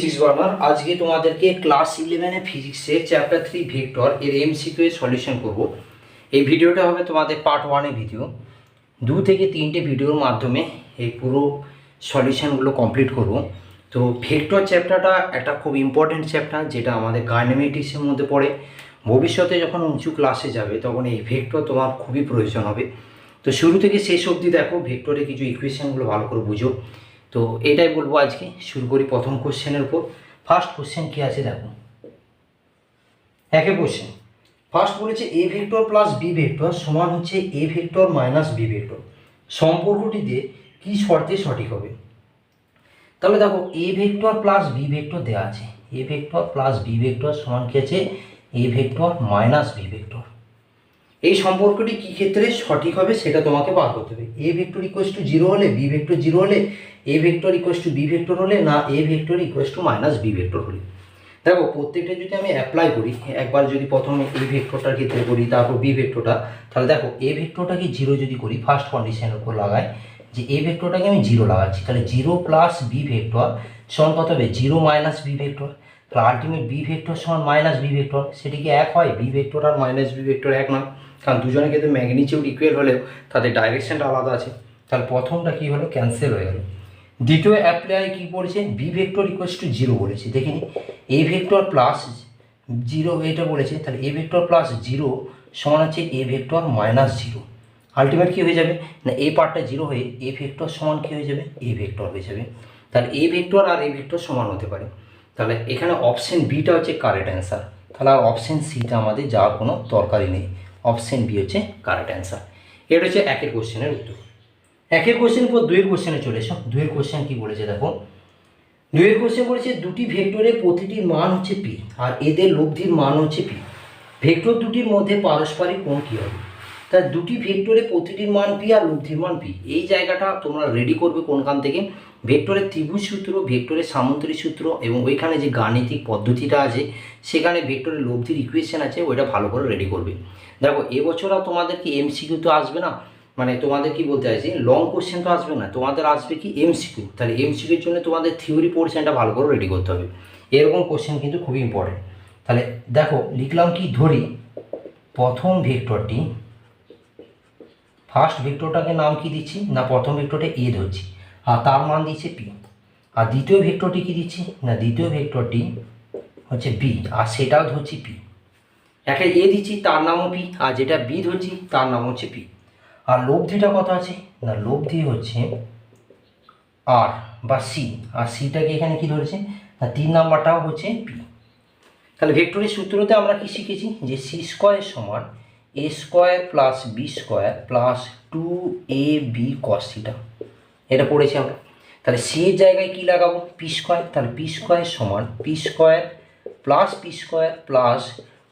Physics burner. আজকে তোমাদেরকে class 11 ফিজিক্সের চ্যাপ্টার 3 ভেক্টর এর এমসিকিউ এর সলিউশন করব। এই ভিডিওটা হবে তোমাদের পার্ট 1 এর ভিডিও। 2 থেকে 3টে ভিডিওর মাধ্যমে এই পুরো সলিউশনগুলো কমপ্লিট করব। তো ভেক্টর চ্যাপ্টারটা একটা খুব ইম্পর্টেন্ট চ্যাপ্টার, যেটা আমাদের কাইনেমেটিক্সের মধ্যে পড়ে। ভবিষ্যতে যখন উঁচু ক্লাসে যাবে তখন এই ভেক্টর তোমার খুবই প্রয়োজন হবে। তো শুরু থেকে শেষ অবধি দেখো, ভেক্টরের কিছু ইকুয়েশনগুলো ভালো করে বুঝো। তো এটাই বলবো আজকে। শুরু করি প্রথম কোশ্চেনের উপর। ফার্স্ট কোশ্চেন কী আছে দেখো, একে কোশ্চেন ফার্স্ট বলেছে A vector plus B vector সমান হচ্ছে A vector minus B vector. সম্পর্কটিতে কী শর্তে সঠিক হবে? তাহলে দেখো, A vector plus B vector দেওয়া আছে। A vector plus B vector সমান কী আছে? A vector minus B vector. এই সম্পর্কটি কী ক্ষেত্রে সঠিক হবে সেটা তোমাকে বার করতে হবে। এ ভেক্টর ইকুয়াস টু 0 হলে, বি ভেক্টর 0 হলে, A vector equals to B vector হলে, না A vector equals to minus B vector হলে। দেখো, প্রত্যেকটা যদি আমি অ্যাপ্লাই করি, একবার যদি প্রথমে এ ভেক্টরটার ক্ষেত্রে করি, তারপর বি ভেক্টরটা, তাহলে দেখো এ ভেক্টরটাকে 0 যদি করি, ফার্স্ট কন্ডিশনের উপর লাগাই যে এ ভেক্টরটাকে আমি 0 লাগাচ্ছি, তাহলে 0 প্লাস বি ভেক্টর সমান কত হবে? 0 মাইনাস বি ভেক্টর। তাহলে আলটিমেট বি ভেক্টর সমান মাইনাস বি ভেক্টর। সেটি কি এক হয়? বি ভেক্টর আর মাইনাস বি ভেক্টর এক নয়, কারণ দুজনের ক্ষেত্রে ম্যাগনিটিউড ইকুয়াল হলেও তাদের ডাইরেকশনটা আলাদা আছে। তাহলে প্রথমটা কী হলো? ক্যান্সেল হয়ে গেল। দ্বিতীয় অ্যাপ্লাই কী পড়েছে? বি ভেক্টর ইকুয়াস টু 0 বলেছে। দেখিনি, এ ভেক্টর প্লাস 0 এটা বলেছে, তাহলে এ ভেক্টর প্লাস 0 সমান হচ্ছে এ ভেক্টর মাইনাস 0। আলটিমেট কী হয়ে যাবে না, এই পার্টটা 0 হয়ে এ ভেক্টর সমান কী হয়ে যাবে? এ ভেক্টর হয়ে যাবে। তাহলে A vector R A vector সমান হতে পারে। তাহলে এখানে অপশন বিটা হচ্ছে কারেক্ট অ্যান্সার। তাহলে আর অপশন সিটা আমাদের যাওয়ার কোনো দরকারই নেই। অপশন বি হচ্ছে কারেক্ট অ্যান্সার। এটা হচ্ছে একের কোশ্চেনের উত্তর। একের কোশ্চেন পর দুইয়ের কোশ্চেনে চলে এসো। দুইয়ের কোশ্চেন কী বলেছে দেখো, দুইয়ের কোশ্চেন বলেছে দুটি ভেক্টরের প্রতিটির মান হচ্ছে পি আর এদের লব্ধির মান হচ্ছে পি। ভেক্টর দুটির মধ্যে পারস্পরিক কোণ কী হবে? তা দুটি ভেক্টরের প্রতিটির মান পি আর লব্ধির মান পি। এই জায়গাটা তোমরা রেডি করবে কোনখান থেকে? ভেক্টরের ত্রিভুজ সূত্র, ভেক্টরের সামান্তরিক সূত্র, এবং ওইখানে যে গাণিতিক পদ্ধতিটা আছে সেখানে ভেক্টরের লব্ধির ইকুয়েশন আছে, ওইটা ভালো করে রেডি করবে। দেখো, এবছর আর তোমাদেরকে এমসিকিউ তো আসবে না, মানে তোমাদের কি বলতে চাইছি, লং কোশ্চেন তো আসবে না, তোমাদের আসবে কি এমসিকিউ। তাহলে এমসিকিউর জন্য তোমাদের থিওরি পোর্শনটা ভালো করে রেডি করতে হবে। এরকম কোশ্চেন কিন্তু খুবই ইম্পর্টেন্ট। তাহলে দেখো, লিখলাম কি, ধরি প্রথম ভেক্টরটি, ফার্স্ট ভেক্টরটাকে নাম কি দিচ্ছি না, প্রথম ভেক্টরটা এ ধরছি আর তার মান দিচ্ছে পি। আর দ্বিতীয় ভেক্টরটি কি দিচ্ছি না, দ্বিতীয় ভেক্টরটি হচ্ছে বি আর সেটাও ধরছি পি। একটা এ দিচ্ছি তার নামও পি, আর যেটা বি ধরছি তার নাম হচ্ছে পি। আর লব্ধিটা কত আছে না, লব্ধি হচ্ছে আর বা সি, আর সিটাকে এখানে কি ধরেছে না 3 নাম্বারটাও হচ্ছে পি। তাহলে ভেক্টরের সূত্রতে আমরা কি শিখেছি যে সি স্কোয়ার সমান A square plus B square plus 2ab cos theta, এটা পড়েছি আমরা। তাহলে সি এর জায়গায় কি লাগাবো? P square. তাহলে পি স্কোয়ার সমান P square plus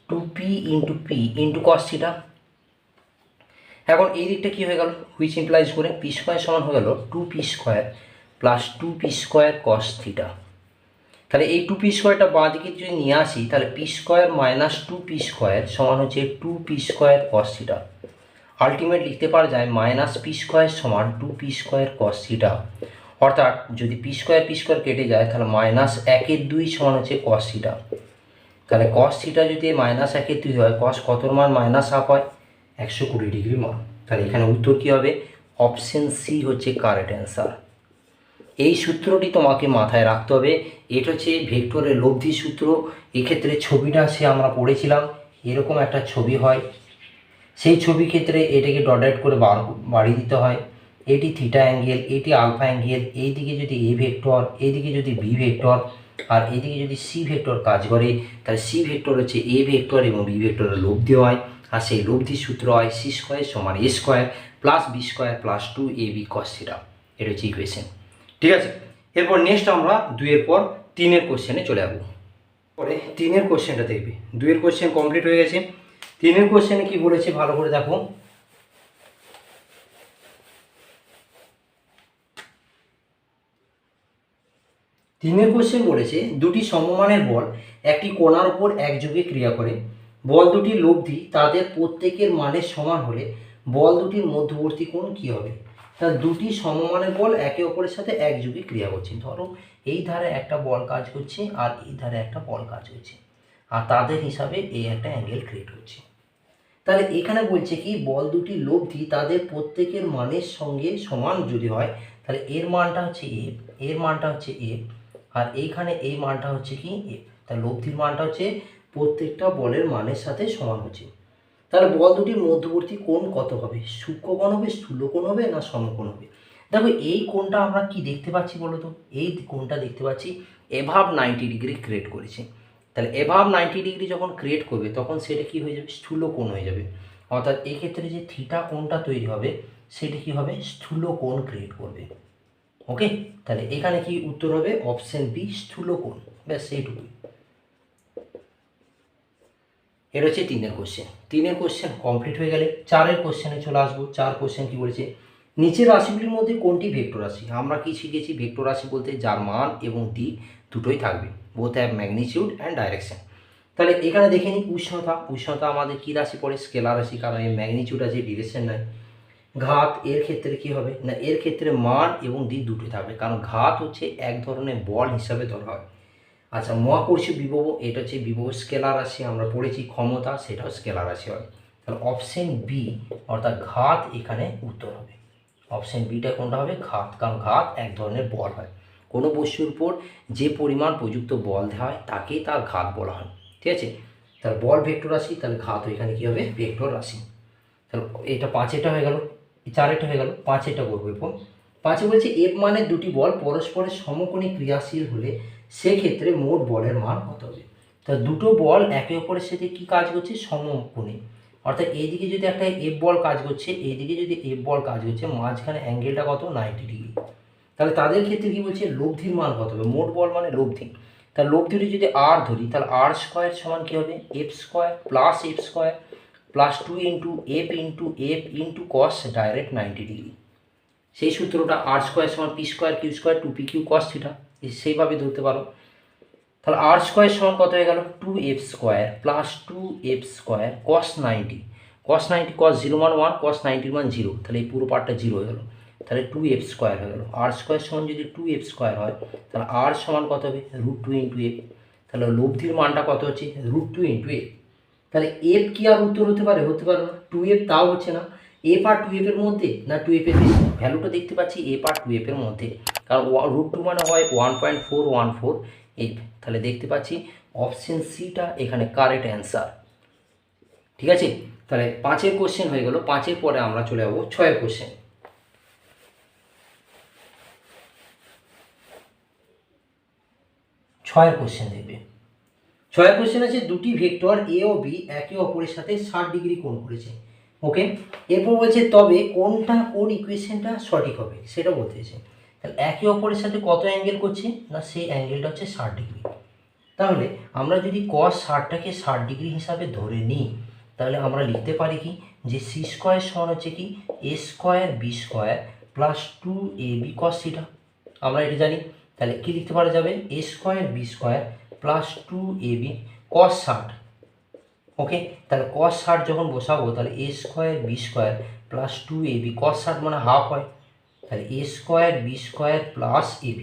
2p into P into cos theta. এখন এই দিকটা কী হয়ে গেল? হুইচ ইমপ্লাইজ করে পি স্কোয়ার সমান হয়ে গেল 2p square plus 2p square cos theta. তাহলে এই 2p স্কোয়ারটা বাঁ দিকে যদি নিয়ে আসি, তাহলে P square minus 2p square সমান হচ্ছে 2p square cos theta. Ultimate লিখতে পারা যায় মাইনাস পি স্কোয়ার সমান 2p স্কোয়ার cos থিটা। অর্থাৎ যদি পি স্কোয়ার কেটে যায়, তাহলে মাইনাস 1/2 সমান হচ্ছে cos থিটা। তাহলে cos থিটা যদি মাইনাস 1/2 হয়, cos কতর মান মাইনাস হাফ হয়? 120 ডিগ্রি মান। তাহলে এখানে উত্তর কী হবে? অপশন সি হচ্ছে কারেক্ট অ্যান্সার। এই সূত্রটি তোমাকে মাথায় রাখতে হবে। এটা হচ্ছে ভেক্টরের লব্ধি সূত্র। এক্ষেত্রে ছবিটা সে আমরা পড়েছিলাম, এরকম একটা ছবি হয়। সেই ছবি ক্ষেত্রে এটাকে ডটেড করে বাড়িয়ে দিতে হয়। এটি থিটা অ্যাঙ্গেল, এটি আলফা অ্যাঙ্গেল। এইদিকে যদি এ ভেক্টর, এইদিকে যদি বি ভেক্টর, আর এইদিকে যদি সি ভেক্টর কাজ করে, তাহলে সি ভেক্টর হচ্ছে এ ভেক্টর এবং বি ভেক্টরের লব্ধি হয়। আর সেই লব্ধির সূত্র হয় সি স্কোয়ার সমান A square plus B square plus 2ab cos theta. এটা হচ্ছে ইকুয়েশন। ঠিক আছে, এরপর নেক্সট আমরা 2-এর পর 3-এর কোশ্চেনে চলে যাবো। পরে 3-এর কোশ্চেনটা দেখবে। 2-এর কোশ্চেন কমপ্লিট হয়ে গেছে। 3-এর কোশ্চেনে কি বলেছে ভালো করে দেখো। তিনের কোশ্চেন বলেছে দুটি সমমানের বল একটি কণার উপর একযোগে ক্রিয়া করে। বল দুটির লব্ধি তাদের প্রত্যেকের মানের সমান হলে বল দুটির মধ্যবর্তী কোণ কী হবে? তা দুটি সমমানের বল একে অপরের সাথে একযোগে ক্রিয়া করছে। ধরো এই ধারে একটা বল কাজ করছে আর এই ধারে একটা বল কাজ করছে, আর তাদের হিসাবে এই একটা অ্যাঙ্গেল ক্রিয়েট করছে। তাহলে এখানে বলছে কি বল দুটি লব্ধি তাদের প্রত্যেকের মানের সঙ্গে সমান যদি হয়, তাহলে এর মানটা হচ্ছে এফ, এর মানটা হচ্ছে এফ, আর এইখানে এই মানটা হচ্ছে কি এফ। তাহলে লব্ধির মানটা হচ্ছে প্রত্যেকটা বলের মানের সাথে সমান হচ্ছে। তাহলে বল দুটির মধ্যবর্তী কোণ কত হবে? সূক্ষ্ম কোণ হবে, স্থূল কোণ হবে, না সমকোণ হবে? দেখো এই কোণটা আমরা কি দেখতে পাচ্ছি বলো তো? এই কোণটা দেখতে পাচ্ছি এভাব 90 ডিগ্রি ক্রিয়েট করেছে। তাহলে এভাব 90 ডিগ্রি যখন ক্রিয়েট করবে তখন সেটা কি হয়ে যাবে? স্থূল কোণ হয়ে যাবে। অর্থাৎ এক্ষেত্রে যে থিটা কোণটা তৈরি হবে সেটা কি হবে? স্থূল কোণ ক্রিয়েট করবে। ওকে, তাহলে এখানে কি উত্তর হবে? অপশন বি, স্থূল কোণ। ব্যাস সেইটুকুই। এটা হচ্ছে 3-এর কোশ্চেন। 3-এর কোশ্চেন কমপ্লিট হয়ে গেলে 4-এর কোশ্চেনে চলে আসবো। 4 কোশ্চেন কি বলেছে? নিচের রাশিগুলির মধ্যে কোনটি ভেক্টর রাশি? আমরা কি শিখেছি? ভেক্টর রাশি বলতে যার মান এবং দিক দুটোই থাকবে, both have magnitude and direction. তাহলে এখানে দেখে নিই উষ্ণতা। উষ্ণতা আমাদের কি রাশি পড়ে? স্কেলার রাশি, কারণ এর ম্যাগনিটিউড আছে, ডিরেকশন নাই। ঘাত, এর ক্ষেত্রে কি হবে না, এর ক্ষেত্রে মান এবং দিক দুটোই থাকবে, কারণ ঘাত হচ্ছে এক ধরনের বল হিসাবে ধরা হয়। আচ্ছা, মহাকর্ষীয় বিভব, এটা হচ্ছে বিভব স্কেলার রাশি। আমরা পড়েছি ক্ষমতা, সেটাও স্কেলার রাশি হয়। তাহলে অপশন বি অর্থাৎ ঘাত এখানে উত্তর হবে। অপশন বিটা কোনটা হবে? ঘাত, কারণ ঘাত এক ধরনের বল হয়। কোনো বস্তুর উপর যে পরিমাণ প্রযুক্ত বল দেওয়া হয় তাকেই তার ঘাত বলা হয়। ঠিক আছে, তাহলে বল ভেক্টর রাশি, তাহলে ঘাত এখানে কী হবে? ভেক্টর রাশি। তাহলে এটা 5-এটা হয়ে গেল, 4-এটা হয়ে গেল, 5-এটা করবো এরপর। 5-এ বলছে এফ মানে দুটি বল পরস্পরের সমকোণে ক্রিয়াশীল হলে সেক্ষেত্রে মোট বলের মান কত হবে? তা দুটো বল একে অপরের সাথে কি কাজ করছে? সমকোণে। অর্থাৎ এইদিকে যদি একটা এফ বল কাজ করছে, এইদিকে যদি এফ বল কাজ করছে, মাঝখানে অ্যাঙ্গেলটা কত? 90 ডিগ্রি। তাহলে তাদের ক্ষেত্রে কি বলছে? লব্ধির মান কত হবে? মোট বল মানে লব্ধি। তাহলে লব্ধিটি যদি আর ধরি, তাহলে আর স্কোয়ার সমান কী হবে? F square plus F square plus 2 into F into cos direct 90 degree. সেই সূত্রটা আর স্কোয়ার সমান P square Q square 2p Q cos theta, সেইভাবে ধরতে পারো। তাহলে আর স্কোয়ার সমান কত হয়ে গেল? 2f square plus 2f square cos 90, কস 90 কস 0 মান 1, কস 90 মান 0, তাহলে এই পুরো পার্টটা 0 হয়ে গেল। তাহলে 2f স্কোয়ার হয়ে গেল। আর স্কোয়ার সমান যদি 2f স্কোয়ার হয় তাহলে আর সমান কত হবে? √2 ইন্টু এফ। তাহলে লব্ধির মানটা কত হচ্ছে? √2 ইন্টু এফ। তাহলে এফ কি আর উত্তর হতে পারে? হতে পারে না। 2f তাও হচ্ছে না। এফ আর 2f এর মধ্যে না 2f এর বেশি? ভ্যালুটা দেখতে পাচ্ছি এফ আর 2f এর মধ্যে, কারণ √2 মানে হয় 1.414 এফ। তাহলে দেখতে পাচ্ছি অপশন সিটা এখানে কারেক্ট অ্যান্সার। ঠিক আছে, তাহলে 5-এর কোশ্চেন হয়ে গেল। 5-এর পরে আমরা চলে যাবো 6-এর কোশ্চেন। 6-এর কোশ্চেন দেখবে। 6-এর কোশ্চেন আছে দুটি ভেক্টর এ ও বি একে অপরের সাথে 60 ডিগ্রি কোণ করেছে। ওকে, এরপর বলছে তবে কোন ইকুয়েশনটা সঠিক হবে সেটা বলতেছে। তাহলে একে অপরের সাথে কত অ্যাঙ্গেল করছে না, সেই অ্যাঙ্গেলটা হচ্ছে 60 ডিগ্রি। তাহলে আমরা যদি cos 60টাকে 60 ডিগ্রি হিসাবে ধরে নিই, তাহলে আমরা লিখতে পারি কি যে সি স্কোয়ার সমান হচ্ছে কি A square B square plus 2ab cos theta. আমরা এটা জানি। তাহলে কি লিখতে পারা যাবে? A square B square plus 2ab cos 60। Okay, তাহলে cos 60 যখন বসাবো তাহলে A square B square plus 2ab cos 60 মানে হাফ হয়, তাহলে A square B square plus ab।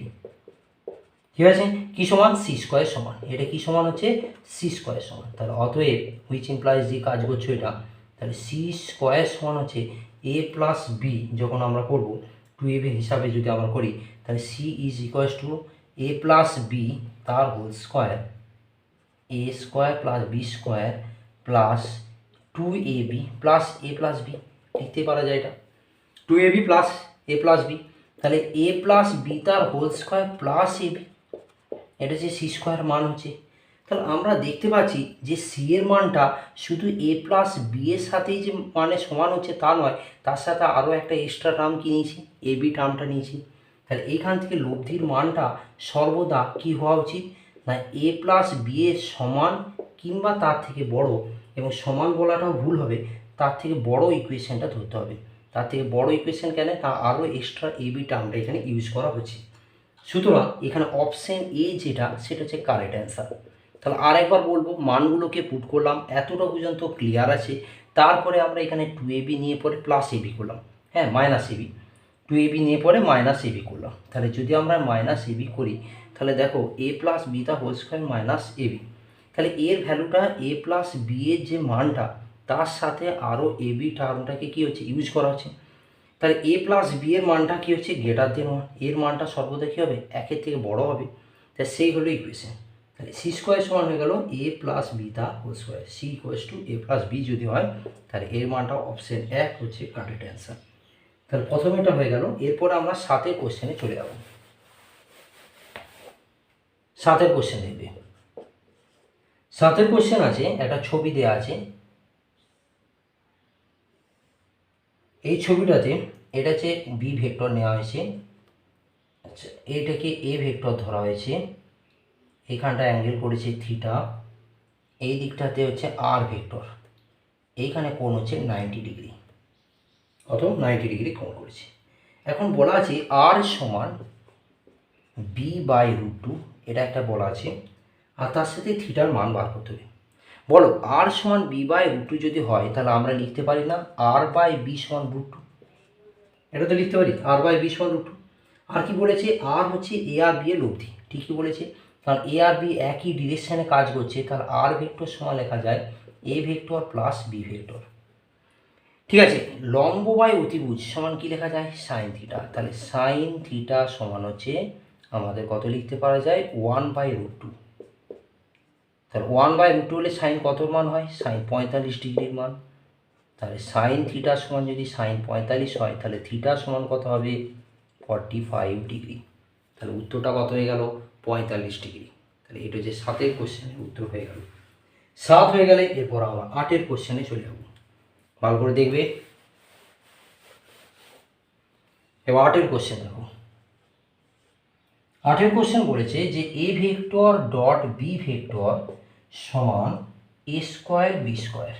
ঠিক আছে, কি সমান? সি স্কোয়ার সমান, এটা কি সমান হচ্ছে? সি স্কোয়ার সমান। তাহলে অতএব হুইচ ইমপ্লাইজ যে কাজ করছো এটা, তাহলে সি স্কোয়ার সমান হচ্ছে এ প্লাস বি। যখন আমরা করবো 2ab হিসাবে যদি আমরা করি, তাহলে C is equals to A plus B তার whole square, A square plus B square plus 2ab plus A plus B. লিখতে পারা যায় এটা 2ab plus A plus B. তাহলে এ প্লাস বি তার হোল স্কোয়ার প্লাস এবি, এটা হচ্ছে C square মান হচ্ছে। তাহলে আমরা দেখতে পাচ্ছি যে সি এর মানটা শুধু এ প্লাস বি এর সাথেই যে মানে সমান হচ্ছে তা নয়, তার সাথে আরও একটা এক্সট্রা টার্ম কি নিয়েছি? এ বি টার্মটা নিয়েছি। তাহলে এইখান থেকে লব্ধির মানটা সর্বদা কি হওয়া উচিত না এ প্লাস বি এর সমান কিংবা তার থেকে বড়, এবং সমান বলাটাও ভুল হবে, তার থেকে বড় ইকুয়েশনটা ধরতে হবে। তার থেকে বড় ইকুয়েশন কেন? তা আরও এক্সট্রা এ বি টার্মটা এখানে ইউজ করা হচ্ছে। সুতরাং এখানে অপশন এ যেটা সেটা হচ্ছে কারেক্ট অ্যান্সার। তাহলে আর একবার বলবো, মানগুলোকে পুট করলাম, এতটা পর্যন্ত ক্লিয়ার আছে। তারপরে আমরা এখানে 2ab নিয়ে পরে প্লাস ab করলাম, হ্যাঁ মাইনাস ab, 2ab নিয়ে পরে মাইনাস ab করলাম। তাহলে যদি আমরা মাইনাস ab করি তাহলে দেখো A plus B the whole square minus A B, তাহলে এর ভ্যালুটা এ প্লাস বি এর যে মানটা তার সাথে আরও এ বি টার্মটাকে কী হচ্ছে ইউজ করা হচ্ছে। তাহলে এ প্লাস বি এর মানটা কী হচ্ছে গ্রেটার দেন ওয়ান, এর মানটা সর্বদা কী হবে একের থেকে বড় হবে, তাই সেই হলো ইকুয়েশন। তাহলে সি স্কোয়ার সমান হয়ে গেল A plus B the whole square, C equals to A plus B যদি হয় তাহলে এর মানটা অপশন এক হচ্ছে কারেক্ট অ্যান্সার। তাহলে প্রথমে এটা হয়ে গেল। এরপর আমরা 7 কোশ্চেনে চলে যাব। 7 কোশ্চেন দেখবে। 7 কোশ্চেন আছে, একটা ছবি দেওয়া আছে, এই ছবিটাতে এটা হচ্ছে বি ভেক্টর নেওয়া হয়েছে, আচ্ছা এটাকে এ ভেক্টর ধরা হয়েছে, এখানটা অ্যাঙ্গেল করেছে থিটা, এই দিকটাতে হচ্ছে আর ভেক্টর, এইখানে কোণ হচ্ছে 90 ডিগ্রি, কত 90 ডিগ্রি কোণ করেছে। এখন বলা আছে আর সমান বি বাই রুট টু, এটা একটা বলা আছে, আর তার সাথে থিটার মান বার করতে হবে। বলো আর সমান বি বাই রুট টু যদি হয় তাহলে আমরা লিখতে পারি না আর বাই বি সমান রুট টু, এটা তো লিখতে পারি আর বাই বি সমান রুট টু। আর কি বলেছে আর হচ্ছে এ আর বি এর লব্ধি, ঠিকই বলেছে, কারণ এ আর বি একই ডিরেকশানে কাজ করছে, তাহলে আর ভেক্টর সমান লেখা যায় A vector plus B vector. ঠিক আছে, লম্ব বাই অতিভুজ সমান কি লেখা যায় সাইন থিটা, তাহলে সাইন থিটা সমান হচ্ছে আমাদের কত লিখতে পারা যায় 1 বাই রুট টু। তাহলে 1 বাই রুট টু হলে সাইন কত মান হয় সাইন 45 ডিগ্রির মান, তাহলে সাইন থিটা সমান যদি সাইন 45 হয় তাহলে থিটা সমান কত হবে 45 ডিগ্রি। তাহলে উত্তরটা কত হয়ে গেল 45 ডিগ্রি। তাহলে এটা হচ্ছে 7 কোশ্চেনের উত্তর হয়ে গেল। 7 হয়ে গেলে এরপর আমরা 8 কোশ্চেনে চলে যাব, ভালো করে দেখবে। এবার 8 কোশ্চেন দেখো। 8 কোশ্চেন বলেছে যে A vector dot B vector সমান এ স্কোয়ার বি স্কোয়ার।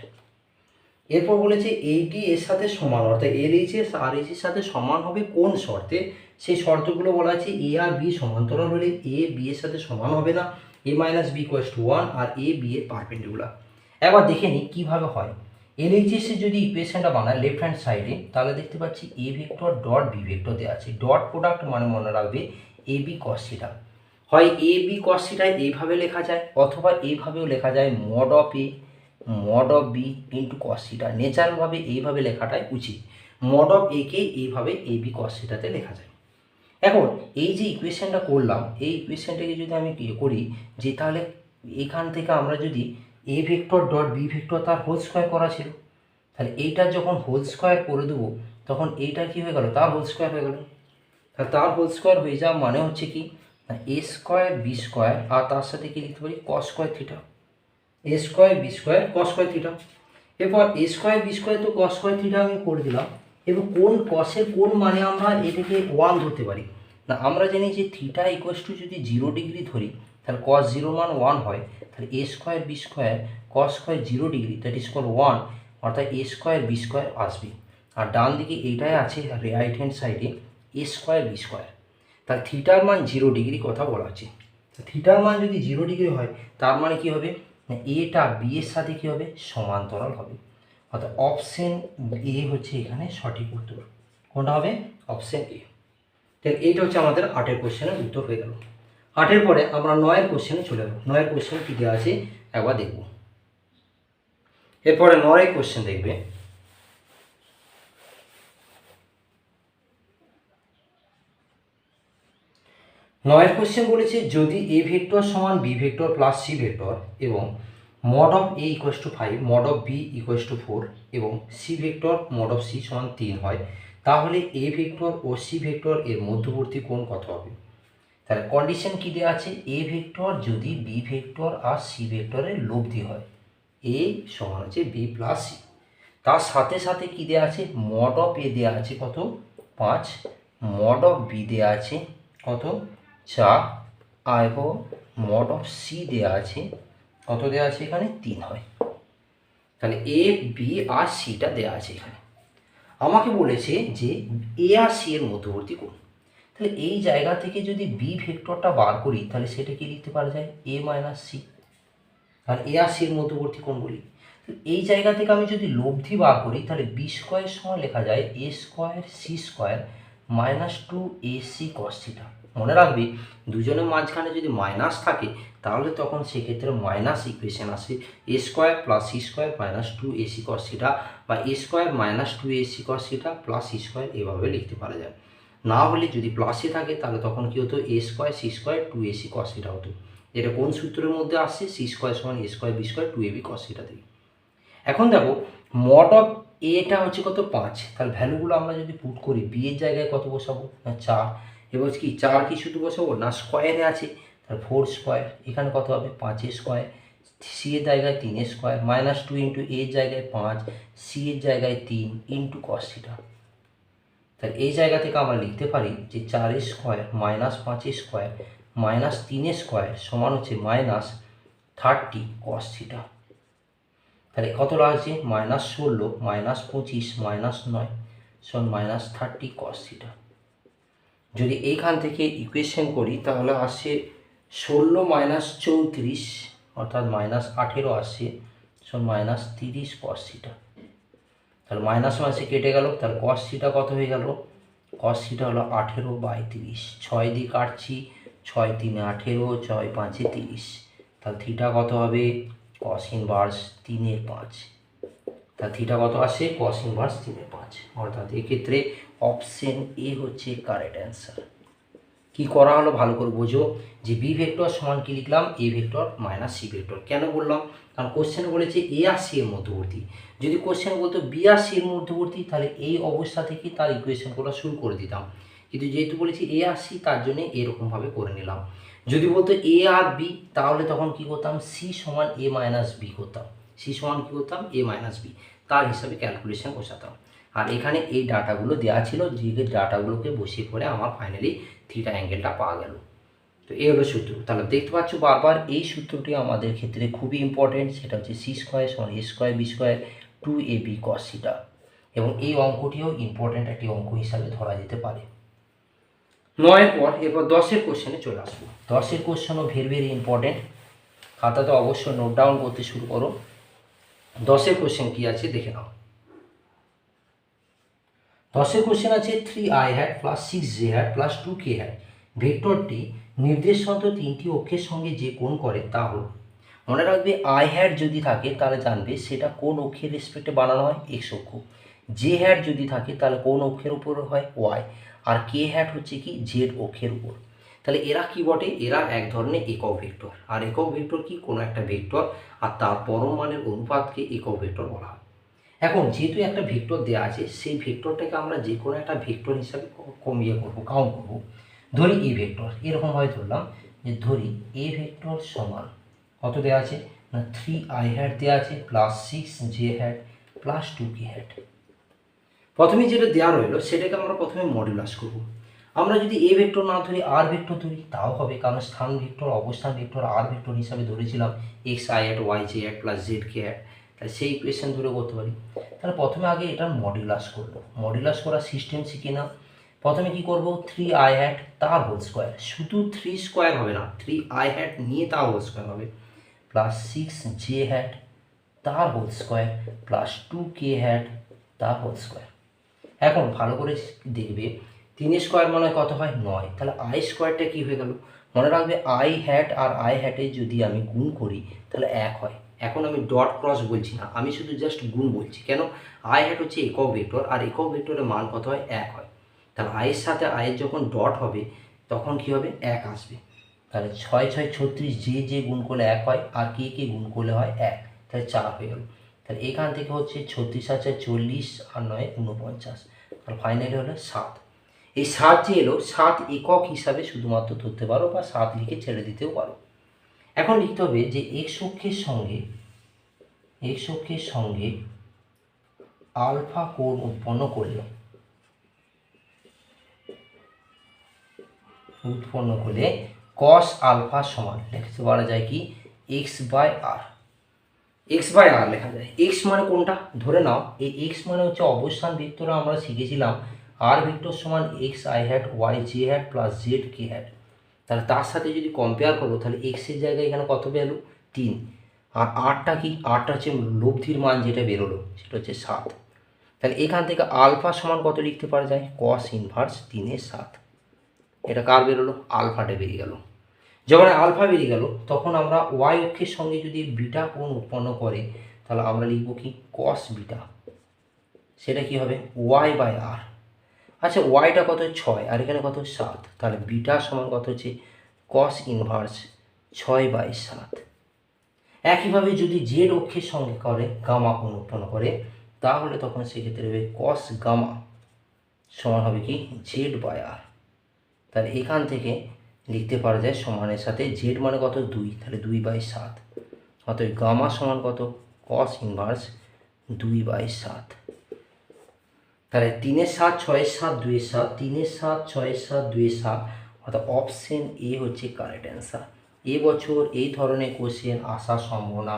এরপর বলেছে এইটি এর সাথে সমান, অর্থাৎ এর এইচএস আর এইচের সাথে সমান হবে কোন শর্তে, সেই শর্তগুলো বলা আছে এ আর বি সমান্তরাল হলে এ বি এর সাথে সমান হবে না, A minus B equals to 1 আর এ বি এর পারপেন্ডিকুলার। একবার দেখে নিই কীভাবে হয়। এর এইচএস এর যদি ইকুয়েশনটা বানায় লেফট হ্যান্ড সাইডে তাহলে দেখতে পাচ্ছি A vector dot B vector দেওয়া আছে, ডট প্রোডাক্ট মানে মনে রাখবে এ বি কস থিটা, হয় এ বি কস থিটা এইভাবে লেখা যায় অথবা এইভাবেও লেখা যায় mod of A mod of B into cos theta, ন্যাচারালভাবে এইভাবে লেখাটাই উচিত, মড অফ একে এইভাবে এ বি কস থিটাতে লেখা যায়। এখন এই যে ইকুয়েশনটা করলাম এই ইকুয়েশনটাকে যদি আমি করি যে তাহলে এখান থেকে আমরা যদি A vector dot B vector তার হোল স্কোয়ার করা ছিল, তাহলে এইটা যখন হোল স্কোয়ার করে দেবো তখন এইটা কি হয়ে গেল তার হোল স্কোয়ার হয়ে গেল। তাহলে তার হোল স্কোয়ার হয়ে যাওয়া মানে হচ্ছে কি এ স্কোয়ার বি স্কোয়ার, আর তার সাথে কি লিখতে পারি cos square theta, A square B square cos square theta. এরপর এ স্কোয়ার বি স্কোয়ার তো কস স্কোয়ার থিটা আমি করে দিলাম, এবং কোন কসের কোন মানে আমরা এটাকে 1 ধরতে পারি না, আমরা জানি যে থিটা ইকুয়ালস টু যদি 0 ডিগ্রি ধরি তাহলে কস 0 মান 1 হয়, তাহলে A square B square cos square 0 degree that is call 1, অর্থাৎ এ স্কোয়ার বি স্কোয়ার আসবে। আর ডান দিকে এইটাই আছে রাইট হ্যান্ড সাইডে এ স্কোয়ার বি স্কোয়ার, তাহলে থিটার মান 0 ডিগ্রি কথা বলা আছে। থিটার মান যদি 0 ডিগ্রি হয় তার মানে কি হবে এটা বি এর সাথে কী হবে সমান্তরাল হবে, অর্থাৎ অপশন এ হচ্ছে এখানে সঠিক উত্তর। কোনটা হবে অপশন এ। তাহলে এইটা হচ্ছে আমাদের 8 কোশ্চেনের উত্তর হয়ে গেল। 8 পরে আমরা 9 কোশ্চেনে চলে যাবো। 9 কোশ্চেন কী দেওয়া আছে একবার দেখব। এরপরে 9 কোশ্চেন দেখবে। নয়ের কোশ্চেন বলেছে যদি এ ভেক্টর সমান B vector plus C vector এবং mod of A equals to 5 mod of B equals to 4 এবং C vector mod of C সমান 3 হয়, তাহলে এ ভেক্টর ও সি ভেক্টর এর মধ্যবর্তী কোণ কত হবে। তাহলে কন্ডিশন কী দেওয়া আছে এ ভেক্টর যদি বি ভেক্টর আর সি ভেক্টরের লব্ধি হয়, এ সমান হচ্ছে বি প্লাস সি, তার সাথে সাথে কী দেওয়া আছে মড অফ এ দেওয়া আছে কত 5, মড অফ বি দেওয়া আছে কত 4, এবং মড অফ সি দেওয়া আছে কত দেওয়া আছে এখানে 3 হয়। তাহলে এ বি আর সিটা দেওয়া আছে এখানে। আমাকে বলেছে যে এ আর সি এর মধ্যবর্তী কোণ, তাহলে এই জায়গা থেকে যদি বি ভেক্টরটা বার করি তাহলে সেটা কি লিখতে পারা যায় এ মাইনাস সি, আর এ আর সি এর মধ্যবর্তী কোণ বলি। এই জায়গা থেকে আমি যদি লব্ধি বার করি তাহলে বি স্কোয়ার সময় লেখা যায় A square C square minus 2 A C cos theta. মনে রাখবে দুজনের মাঝখানে যদি মাইনাস থাকে তাহলে তখন সেক্ষেত্রে মাইনাস ইকুয়েশন আসে A square plus C square minus 2ac cos theta বা A square minus 2ac cos theta plus C square এভাবে লিখতে পারা যায়। না হলে যদি প্লাসে থাকে তাহলে তখন কী হতো A square C square 2ac cos theta হতো। এটা কোন সূত্রের মধ্যে আসছে সি স্কোয়ার সমান A square B square 2ab cos theta থেকে। এখন দেখো মড অফ এটা হচ্ছে কত 5, তাহলে ভ্যালুগুলো আমরা যদি পুট করি বি এর জায়গায় কত বসাবো না 4, এবার কি 4 কি শুধু বসাবো না স্কোয়ারে আছে তাহলে 4 স্কোয়ার, এখানে কত হবে 5 স্কোয়ার, সি এর জায়গায় 3 স্কোয়ার মাইনাস 2 ইন্টু এ এর জায়গায় 5 সি এর জায়গায় 3 ইন্টু cos থিটা। তাহলে এই জায়গা থেকে আমরা লিখতে পারি যে 4 square minus 5 square minus 3 square সমান হচ্ছে মাইনাস 30 cos থিটা। তাহলে কত লাগছে মাইনাস 16 মাইনাস 25 মাইনাস 9 সমান মাইনাস 30 cos থিটা। যদি এইখান থেকে ইকুয়েশন করি তাহলে আসছে 16 মাইনাস 34 অর্থাৎ মাইনাস 18 আসছে সমান মাইনাস 30 cos থিটা। তাহলে মাইনাস মাসে কেটে গেল, তাহলে cos থিটা কত হয়ে গেল cos থিটা হলো 18/30, 6 দিয়ে কাটছি 6 3 18 6 5 30, তাহলে থিটা কত হবে cos ইনভার্স 3/5, তাহলে থিটা কত আসে cos ইনভার্স 3/5, অর্থাৎ এক্ষেত্রে অপশন এ হচ্ছে কারেক্ট অ্যান্সার। কি করা হলো ভালো করে বোঝো যে বি ভেক্টর সমান কি লিখলাম A vector minus C vector. কেন বললাম কারণ কোশ্চেন বলেছে এ আর সি এর মধ্যবর্তী, যদি কোশ্চেন বলতো বি আর সি এর মধ্যবর্তী তাহলে এই অবস্থা থেকে তার ইকুয়েশন করা শুরু করে দিতাম, কিন্তু যেহেতু বলেছি এ আর সি তার জন্য এরকমভাবে করে নিলাম। যদি বলতো এ আর বি তাহলে তখন কি করতাম সি সমান এ মাইনাস বি করতাম, সি সমান কী করতাম এ মাইনাস বি, তার হিসাবে ক্যালকুলেশন বসাতাম। আর এখানে এই ডাটাগুলো দেওয়া ছিল, যে ডাটাগুলোকে বসিয়ে পড়ে আমার ফাইনালি থিটা অ্যাঙ্গেলটা পাওয়া গেল। তো এই হলো সূত্র। তাহলে দেখতে পাচ্ছ বারবার এই সূত্রটি আমাদের ক্ষেত্রে খুবই ইম্পর্টেন্ট, সেটা হচ্ছে সি স্কোয়ার সমান A square B square 2ab cos theta, এবং এই অঙ্কটিও ইম্পর্টেন্ট একটি অঙ্ক হিসাবে ধরা যেতে পারে। 9-এর পর এরপর 10-এর কোশ্চেনে চলে আসবো। 10-এর কোশ্চেনও ভেরি ইম্পর্টেন্ট, খাতাতে অবশ্যই নোট ডাউন করতে শুরু করো। 10-এর কোশ্চেন কী আছে দেখে নাও। 10-এর কোশ্চেন আছে 3i hat plus 6j hat plus 2k hat ভেক্টরটি নির্দেশাঙ্ক তিনটি অক্ষের সঙ্গে যে কোণ করে তা হল। মনে রাখবে আই হ্যাট যদি থাকে তাহলে জানবে সেটা কোন অক্ষের রেসপেক্টে বানানো হয় এক্স অক্ষ, জে হ্যাট যদি থাকে তাহলে কোন অক্ষের উপর হয় ওয়াই, আর কে হ্যাট হচ্ছে কি জেড অক্ষের উপর। তাহলে এরা কি বটে, এরা এক ধরনের একক ভেক্টর। আর একক ভেক্টর কি কোনো একটা ভেক্টর আর তার পরম মানের অনুপাতকে একক ভেক্টর বলা হয়। এখন যেহেতু একটা ভেক্টর দেওয়া আছে সেই ভেক্টরটাকে আমরা যে কোনো একটা ভেক্টর হিসাবে কমিয়ে করবো, কাউন্ট করবো। ধরি এ ভেক্টর, এরকমভাবে ধরলাম যে ধরি এ ভেক্টর সমান কত দেওয়া আছে না 3i hat দেওয়া আছে plus 6j hat plus 2k hat। প্রথমে যেটা দেওয়া রইলো সেটাকে আমরা প্রথমে মডুলাস করব। আমরা যদি এ ভেক্টর না ধরি আর ভেক্টর ধরি তাও হবে, কারণ স্থান ভেক্টর অবস্থান ভেক্টর আর ভেক্টর হিসাবে ধরেছিলাম xi hat yj hat plus zk hat, তাহলে সেই ইকুয়েশন ধরে করতে পারি। তাহলে প্রথমে আগে এটার মডুলাস করবো, মডুলাস করার সিস্টেম শিখে নাও। প্রথমে কি করব 3i hat তার হোল স্কোয়ার, শুধু 3 স্কোয়ার হবে না 3i hat নিয়ে তার হোল স্কোয়ার হবে, প্লাস 6j hat তার whole square plus 2k hat তার হোল স্কোয়ার। এখন ভালো করে দেখবে 3 স্কোয়ার মানে কত হয় 9, তাহলে আই স্কোয়ারটা কী হয়ে গেল, মনে রাখবে আই হ্যাট আর আই হ্যাটে যদি আমি গুণ করি তাহলে 1 হয়। এখন আমি ডট ক্রস বলছি না, আমি শুধু জাস্ট গুণ বলছি, কেন আই হ্যাট হচ্ছে একক ভেক্টর আর একক ভেক্টরের মান কত হয় 1 হয়। তাহলে আয়ের সাথে আয়ের যখন ডট হবে তখন কি হবে 1 আসবে। তাহলে 6 6 36 যে গুণ করলে 1 হয় আর কে গুণ করলে হয় 1, তাহলে 4 হয়ে গেল। তাহলে এখান থেকে হচ্ছে 36 আছে 40 আর 9 49, তাহলে ফাইনালি হলো 7। এই 7 যে এলো 7 একক হিসাবে শুধুমাত্র ধরতে পারো বা 7 লিখে ছেড়ে দিতেও পারো। এখন লিখতে হবে যে এক্স অক্ষের সঙ্গে আলফা কোণ উৎপন্ন করলে cos আলফা সমান লিখতে পারা যায় কি x/r, x/r লেখা যায়। x মানে কোনটা ধরে নাও, এই x মানে হচ্ছে অবস্থান ভেক্টর, আমরা শিখেছিলাম আর ভেক্টর সমান xi hat yj hat plus zk hat। তাহলে তার সাথে যদি কম্পেয়ার করো তাহলে x এর জায়গায় এখানে কত ভ্যালু 3, আর আরটা কি আরটা হচ্ছে লব্ধির মান যেটা বেরোলো সেটা হচ্ছে 7। তাহলে এখান থেকে আলফা সমান কত লিখতে পারা যায় cos ইনভার্স 3/7। এটা কার বেরোলো, আলফাটে বেরিয়ে গেল। যখন আলফা বেরিয়ে গেল তখন আমরা ওয়াই অক্ষের সঙ্গে যদি বিটা কোণ উৎপন্ন করে তাহলে আমরা লিখব কি কস বিটা, সেটা কি হবে ওয়াই বাই আর। আচ্ছা ওয়াইটা কত 6 আর এখানে কত 7, তাহলে বিটা সমান কত হচ্ছে কস ইনভার্স 6/7। একইভাবে যদি জেড অক্ষের সঙ্গে করে গামা কোণ উৎপন্ন করে তাহলে তখন সেক্ষেত্রে হবে কস গামা সমান হবে কি জেড বাই আর। তাহলে এখান থেকে লিখতে পারা যায় সমানের সাথে জেড মানে কত 2, তাহলে 2/7, অতএব গামা সমান কত কস ইনভার্স 2/7। তাহলে 3-এর 7, 6-এর 7, 2-এর 7, 3-এর 7, 6-এর 7, 2-এর 7, অর্থাৎ অপশন এ হচ্ছে কারেক্ট অ্যান্সার। এবছর এই ধরনের কোশ্চেন আসার সম্ভাবনা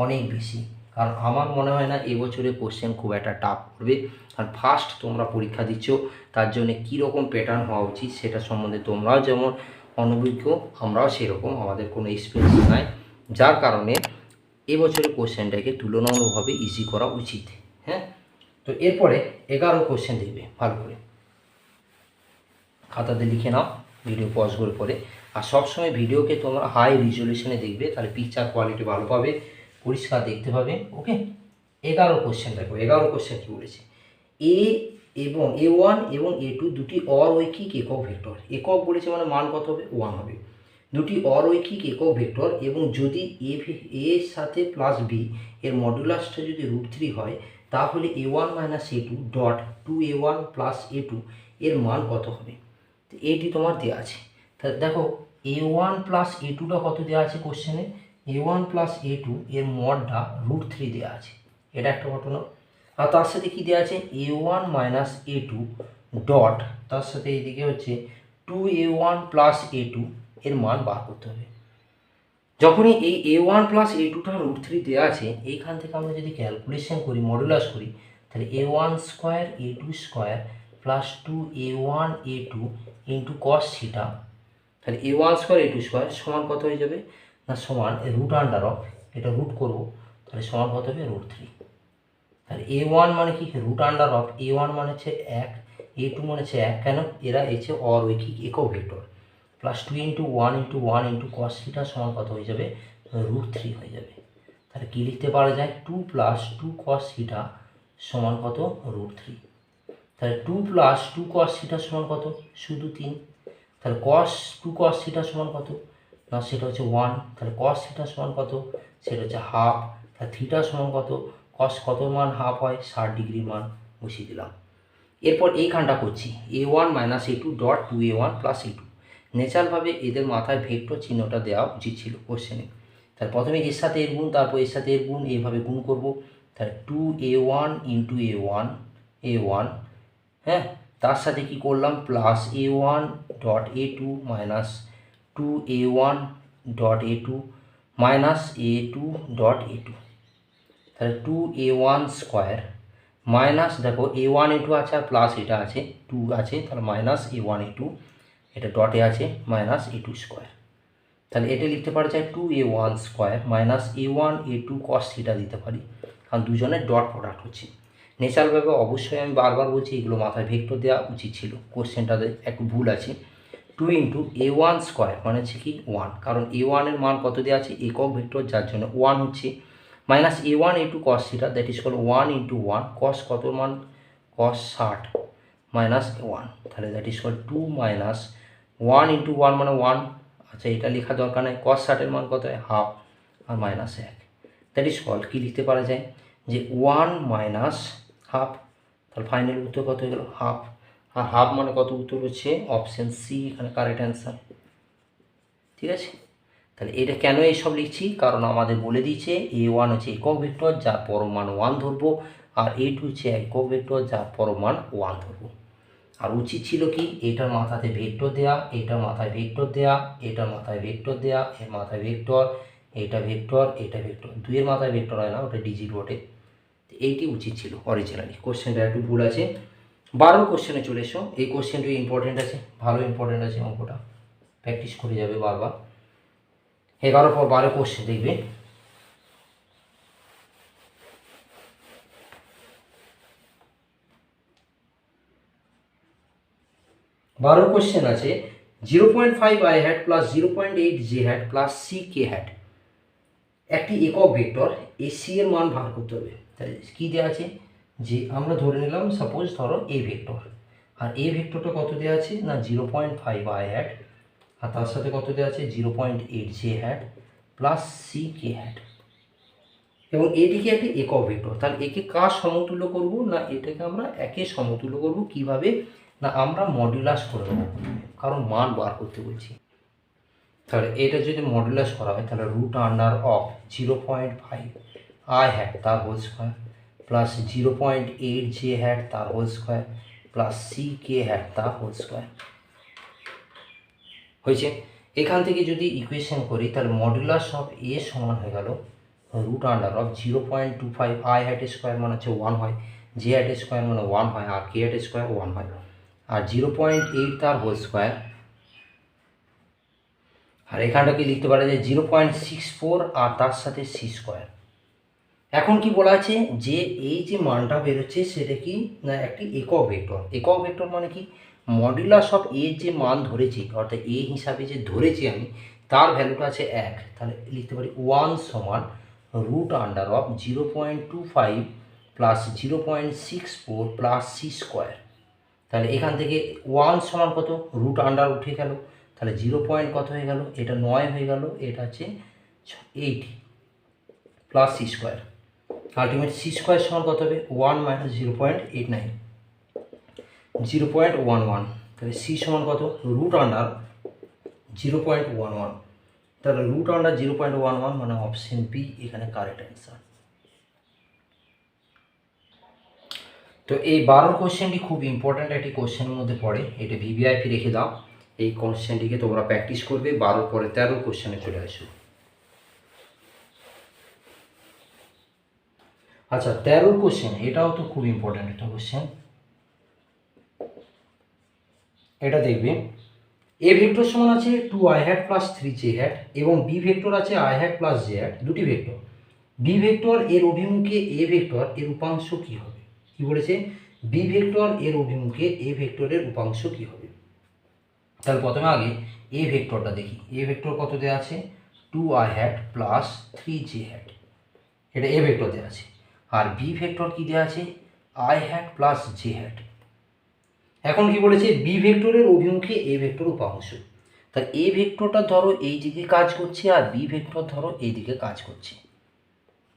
অনেক বেশি, কারণ আমার মনে হয় না এবছরে কোশ্চেন খুব একটা টাফ করবে। আর ফার্স্ট তোমরা পরীক্ষা দিচ্ছ, তার জন্য কীরকম প্যাটার্ন হওয়া উচিত সেটা সম্বন্ধে তোমরাও যেমন অনভিজ্ঞ আমরাও সেরকম, আমাদের কোনো এক্সপিরিয়েন্স নাই, যার কারণে এবছরের কোশ্চেনটাকে তুলনামূলকভাবে ইজি করা উচিত। হ্যাঁ, তো এরপরে 11 কোশ্চেন দেখবে, ভালো করে খাতাতে লিখে নাও ভিডিও পজ করে পরে। আর সবসময় ভিডিওকে তোমরা হাই রিজলিউশনে দেখবে, তাহলে পিকচার কোয়ালিটি ভালো পাবে, পরিষ্কার দেখতে পাবে। ওকে, 11 কোশ্চেন দেখো। 11 কোশ্চেন কী বলেছে, A1 এবং A2 দুটি অরৈখিক একক ভেক্টর। একক বলেছে মানে মান কত হবে 1 হবে। দুটি অরৈখিক একক ভেক্টর এবং যদি এর সাথে প্লাস বি এর মডুলাসটা যদি √3 হয় তাহলে A1 - A2 dot 2A1 + A2 এর মান কত হবে। তো এটি তোমার দেওয়া আছে। তাহলে দেখো A1 + A2টা কত দেওয়া আছে কোশ্চেনে, A1 + A2 এর মডটা √3 দেওয়া আছে, এটা একটা ঘটনা। আর তার সাথে কী দেওয়া আছে A1 - A2 ডট, তার সাথে এইদিকে হচ্ছে 2A1 + A2 এর মান বার করতে হবে। যখনই এই A1 + A2টা √3 দেওয়া আছে, এইখান থেকে আমরা যদি ক্যালকুলেশন করি, মডুলাস করি, তাহলে A1 square A2 square plus 2A1 A2 into cos theta, তাহলে A1 স্কোয়ার A2 স্কোয়ার সমান কত হয়ে যাবে না সমান √, এটা রুট করবো, তাহলে সমান কত হবে √3। তাহলে A1 মানে কি √, A1 মানে হচ্ছে 1, A2 মানে হচ্ছে 1, কেন এরা হচ্ছে অরৈখিক একক ভেক্টর, প্লাস 2 × 1 × 1 × cos থিটা সমান কত হয়ে যাবে √3 হয়ে যাবে। তাহলে কী লিখতে পারা যায় 2 + 2 cos থিটা সমান কত √3। তাহলে 2 + 2 cos থিটা সমান কত শুধু 3, তাহলে2 cos থিটা সমান কত না সেটা হচ্ছে 1, তাহলে cos থিটা সমান কত সেটা হচ্ছে হাফ, তাহলে থিটা সমান কত cos কত মান হাফ হয় 60 ডিগ্রি মান বসিয়ে দিলাম। এরপর এইখানটা করছি A1 - A2 dot 2A1 + A2, ন্যাচারালভাবে এদের মাথায় ভেক্টর চিহ্নটা দেওয়া উচিত ছিল কোশ্চেনে। তাহলে প্রথমে এর সাথে এর গুণ, তারপর এর সাথে এর গুণ, এইভাবে গুণ করব। তাহলে 2A1 × A1, হ্যাঁ, তার সাথে কি করলাম plus A1 dot A2 minus 2A1 dot A2 minus A2 dot A2, তাহলে 2A1 স্কোয়ার মাইনাস দেখো A1 A2 আছে আর প্লাস এটা আছে 2 আছে, তাহলে মাইনাস A1 A2, এটা ডটে আছে মাইনাস A2 স্কোয়ার। তাহলে এটা লিখতে পারা যায় 2A1 square minus A1 A2 cos theta দিতে পারি, কারণ দুজনের ডট প্রোডাক্ট হচ্ছে। ন্যাচারালভাবে অবশ্যই আমি বারবার বলছি এগুলো মাথায় ভেক্টর দেওয়া উচিত ছিল, কোশ্চেনটাতে একটু ভুল আছে। 2 × A1 স্কোয়ার মানে হচ্ছে কি 1, কারণ A1 এর মান কত দেওয়া আছে একক ভেক্টর, যার জন্য 1 হচ্ছে, minus A1 A2 cos theta that is call 1 × 1 cos কত মান cos 60 মাইনাস 1, তাহলে দ্যাট ইজ কল 2 মাইনাস 1 × 1 মানে 1, আচ্ছা এটা লেখা দরকার নেই, cos 60 মান কত হয় হাফ আর মাইনাস 1, দ্যাট ইজ কল কী লিখতে পারা যায় যে 1 মাইনাস হাফ, তাহলে ফাইনাল উত্তর কত হয়ে গেল হাফ, আর হাফ মানে কত উত্তর হচ্ছে অপশান সি এখানে কারেক্ট অ্যান্সার। ঠিক আছে, তাহলে এটা কেন এইসব লিখছি, কারণ আমাদের বলে দিয়েছে A1 হচ্ছে একক ভেক্টর যার পরমান 1 ধরবো, আর A2 হচ্ছে একক ভেক্টর যার পরমান 1 ধরবো। আর উচিত ছিল কি এটার মাথাতে ভেক্টর দেয়া, এটার মাথায় ভেক্টর দেয়া, এটার মাথায় ভেক্টর দেয়া, এর মাথায় ভেক্টর, এটা ভেক্টর, এটা ভেক্টর, দুইয়ের মাথায় ভেক্টর হয় না, ওটা ডিজিট বটে। এইটি উচিত ছিল অরিজিনালি, কোশ্চেনটা একটু ভুল আছে। 12 কোশ্চেনে চলে এসো, এই কোশ্চেনটি ইম্পর্টেন্ট আছে, ভালো ইম্পর্টেন্ট আছে, অঙ্কটা প্র্যাকটিস করে যাবে বারবার। 11 পর 12 কোশ্চেন দেখবে। বারো কোশ্চেন আছে 0.5 i hat plus 0.8 J hat plus C K hat একটি একক ভেক্টর এসি এর মান ভাগ করতে হবে। তাই কী দেওয়া আছে, যে আমরা ধরে নিলাম সাপোজ ধরো এ ভেক্টর, আর এ ভেক্টরটা কত দেওয়া আছে না 0.5 i হ্যাট, আর তার সাথে কত দেওয়া আছে 0.8 J hat plus C K hat, এবং এটিকে একটি একক ভেক্টর। তাহলে একে কার সমতুল্য করব না এটাকে আমরা একে সমতুল্য করব কিভাবে না আমরা মডুলাস করে দেবো, কারণ মান বার করতে বলছি। তাহলে এটা যদি মডুলাস করা হয় তাহলে root under of 0.5 I hat তার whole square plus 0.8 J hat তার whole square plus C K hat তার হোল স্কোয়ার হয়েছে। এখান থেকে যদি ইকুয়েশন করি তাহলে মডুলাস অফ এ সমান হয়ে গেল root under of 0.25 I hat square মানে হচ্ছে 1 হয়, জে হ্যাট স্কোয়ার মানে 1 হয়, আর কে হ্যাট স্কোয়ার 1 হয়, আর 0.8 তার হোল স্কোয়ার, আর এখানটাকে লিখতে পারা যায় 0.64 আর তার সাথে সি স্কোয়ার। এখন কি বলা আছে যে এই যে মানটা বেরোচ্ছে সেটা কি না একটি একক ভেক্টর। একক ভেক্টর মানে কি মডুলাস অফ এর যে মান ধরেছি অর্থাৎ এ হিসাবে যে ধরেছি আমি তার ভ্যালুটা আছে 1, তাহলে লিখতে পারি 1 সমান root under of 0.25 plus 0.64 plus C square. তাহলে এখান থেকে 1 সমান কত রুট আন্ডার উঠে গেল, তাহলে 0 পয়েন্ট কত হয়ে গেল এটা 9 হয়ে গেল, এটা হচ্ছে 8 plus C square. Ultimate C square সমান কত হবে 1 মাইনাস 0.89 0.11, তাহলে সি সমান কত রুট আন্ডার 0.11, তাহলে রুট আন্ডার 0.11 মানে অপশন বি এখানে কারেক্ট অ্যান্সার। তো এই 12 কোশ্চেনটি খুব ইম্পর্ট্যান্ট একটি কোশ্চেনের মধ্যে পড়ে, এটা ভিভিআইপি রেখে দাও, এই কোশ্চেনটিকে তোমরা প্র্যাকটিস করবে। 12 পরে 13 কোশ্চেনে চলে আসো। আচ্ছা 13 কোশ্চেন এটাও তো খুব ইম্পর্ট্যান্ট একটা কোশ্চেন, এটা দেখবে এ ভেক্টর সমান আছে 2 i hat plus 3 J hat এবং বি ভেক্টর আছে i hat plus J hat, দুটি ভেক্টর। বি ভেক্টর এর অভিমুখে এ ভেক্টর এর উপাংশ কি হবে, কি বলেছে বি ভেক্টর এর অভিমুখে এ ভেক্টরের উপাংশ কি হবে। তাহলে প্রথমে আগে এ ভেক্টরটা দেখি, এ ভেক্টর কত দেওয়া আছে 2 i hat plus 3 J hat, এটা এ ভেক্টর দেওয়া আছে, আর বি ভেক্টর কি দেওয়া আছে i hat plus J hat. এখন কি বলেছে বি ভেক্টরের অভিমুখে এ ভেক্টর উপাংশ, তাহলে এ ভেক্টরটা ধরো এই দিকে কাজ করছে আর বি ভেক্টর ধরো এই দিকে কাজ করছে,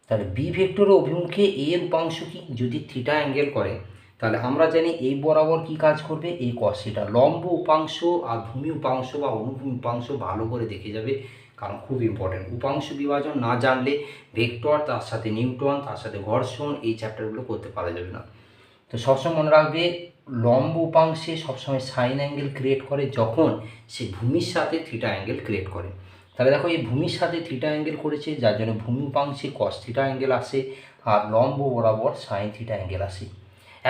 তাহলে বি ভেক্টরের অভিমুখে এ এর উপাংশ কি যদি থিটা অ্যাঙ্গেল করে তাহলে আমরা জানি এই বরাবর কি কাজ করবে এই কস থিটা। লম্ব উপাংশ আর ভূমি উপাংশ বা অনুভূমি উপাংশ ভালো করে দেখে যাবে, কারণ খুব ইম্পর্টেন্ট। উপাংশ বিভাজন না জানলে ভেক্টর তার সাথে নিউটন তার সাথে ঘর্ষণ এই চ্যাপ্টারগুলো করতে পারা যাবে না। তো সবসময় মনে রাখবে লম্ব উপাংশে সবসময় সাইন অ্যাঙ্গেল ক্রিয়েট করে যখন সে ভূমির সাথে থিটা অ্যাঙ্গেল ক্রিয়েট করে। তাহলে দেখো এই ভূমির সাথে থিটা অ্যাঙ্গেল করেছে যার জন্য ভূমি উপাংশে কস থিটা অ্যাঙ্গেল আসে আর লম্ব বরাবর সাইন থিটা অ্যাঙ্গেল আসে।